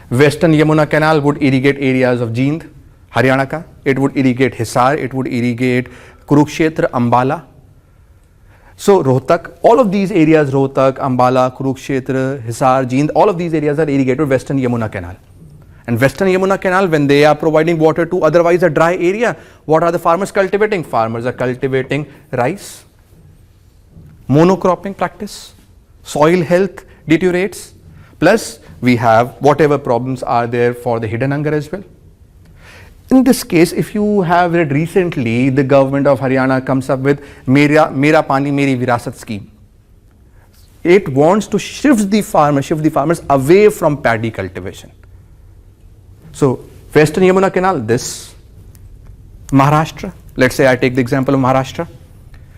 Western Yamuna Canal would irrigate areas of Jind, Haryana ka. It would irrigate Hisar, it would irrigate Kurukshetra, Ambala. So Rohtak, all of these areas, Rohtak, Ambala, Kurukshetra, Hisar, Jind, all of these areas are irrigated with Western Yamuna Canal. And Western Yamuna Canal, when they are providing water to otherwise a dry area, what are the farmers cultivating? Farmers are cultivating rice, monocropping practice, soil health deteriorates, plus we have whatever problems are there for the hidden hunger as well. In this case, if you have read recently, the government of Haryana comes up with Mera Pani Meri Virasat scheme. It wants to shift the farmers away from paddy cultivation. So Western Yamuna Canal, this Maharashtra, let's say I take the example of Maharashtra.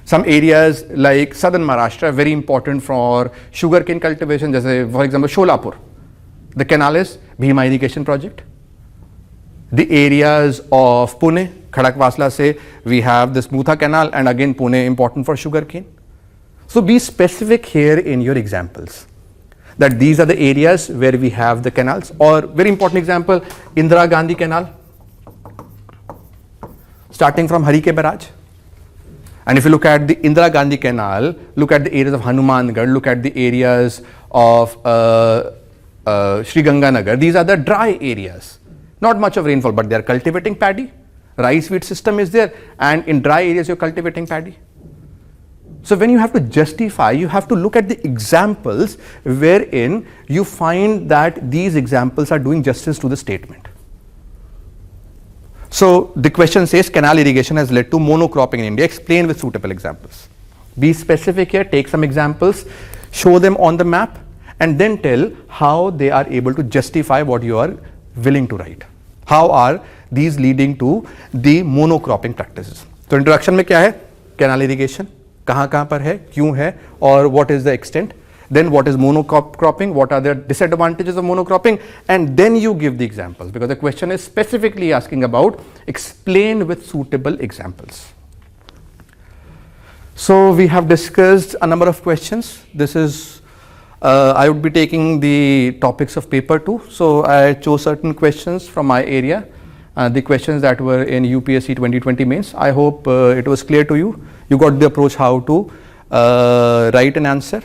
Some areas like southern Maharashtra, very important for sugarcane cultivation, for example Sholapur. The canal is Bhima irrigation project. The areas of Pune, Khadakwasla say we have this Mutha canal, and again Pune important for sugarcane. So be specific here in your examples, that these are the areas where we have the canals. Or very important example, Indira Gandhi Canal, starting from Harike Barrage. And if you look at the Indira Gandhi Canal, look at the areas of Hanumangarh, look at the areas of Sri Ganganagar. These are the dry areas. Not much of rainfall, but they are cultivating paddy. Rice wheat system is there, and in dry areas you are cultivating paddy. So when you have to justify, you have to look at the examples wherein you find that these examples are doing justice to the statement. So the question says canal irrigation has led to monocropping in India. Explain with suitable examples. Be specific here, take some examples, show them on the map, and then tell how they are able to justify what you are willing to write. How are these leading to the monocropping practices? So introduction में क्या है? Canal irrigation. कहाँ पर है, क्यों है, और what is the extent, then what is monocropping, what are the disadvantages of monocropping, and then you give the examples, because the question is specifically asking about explain with suitable examples. So we have discussed a number of questions. This is I would be taking the topics of paper 2. So I chose certain questions from my area, the questions that were in UPSC 2020 mains. I hope it was clear to you. You got the approach how to write an answer.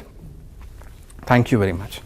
Thank you very much.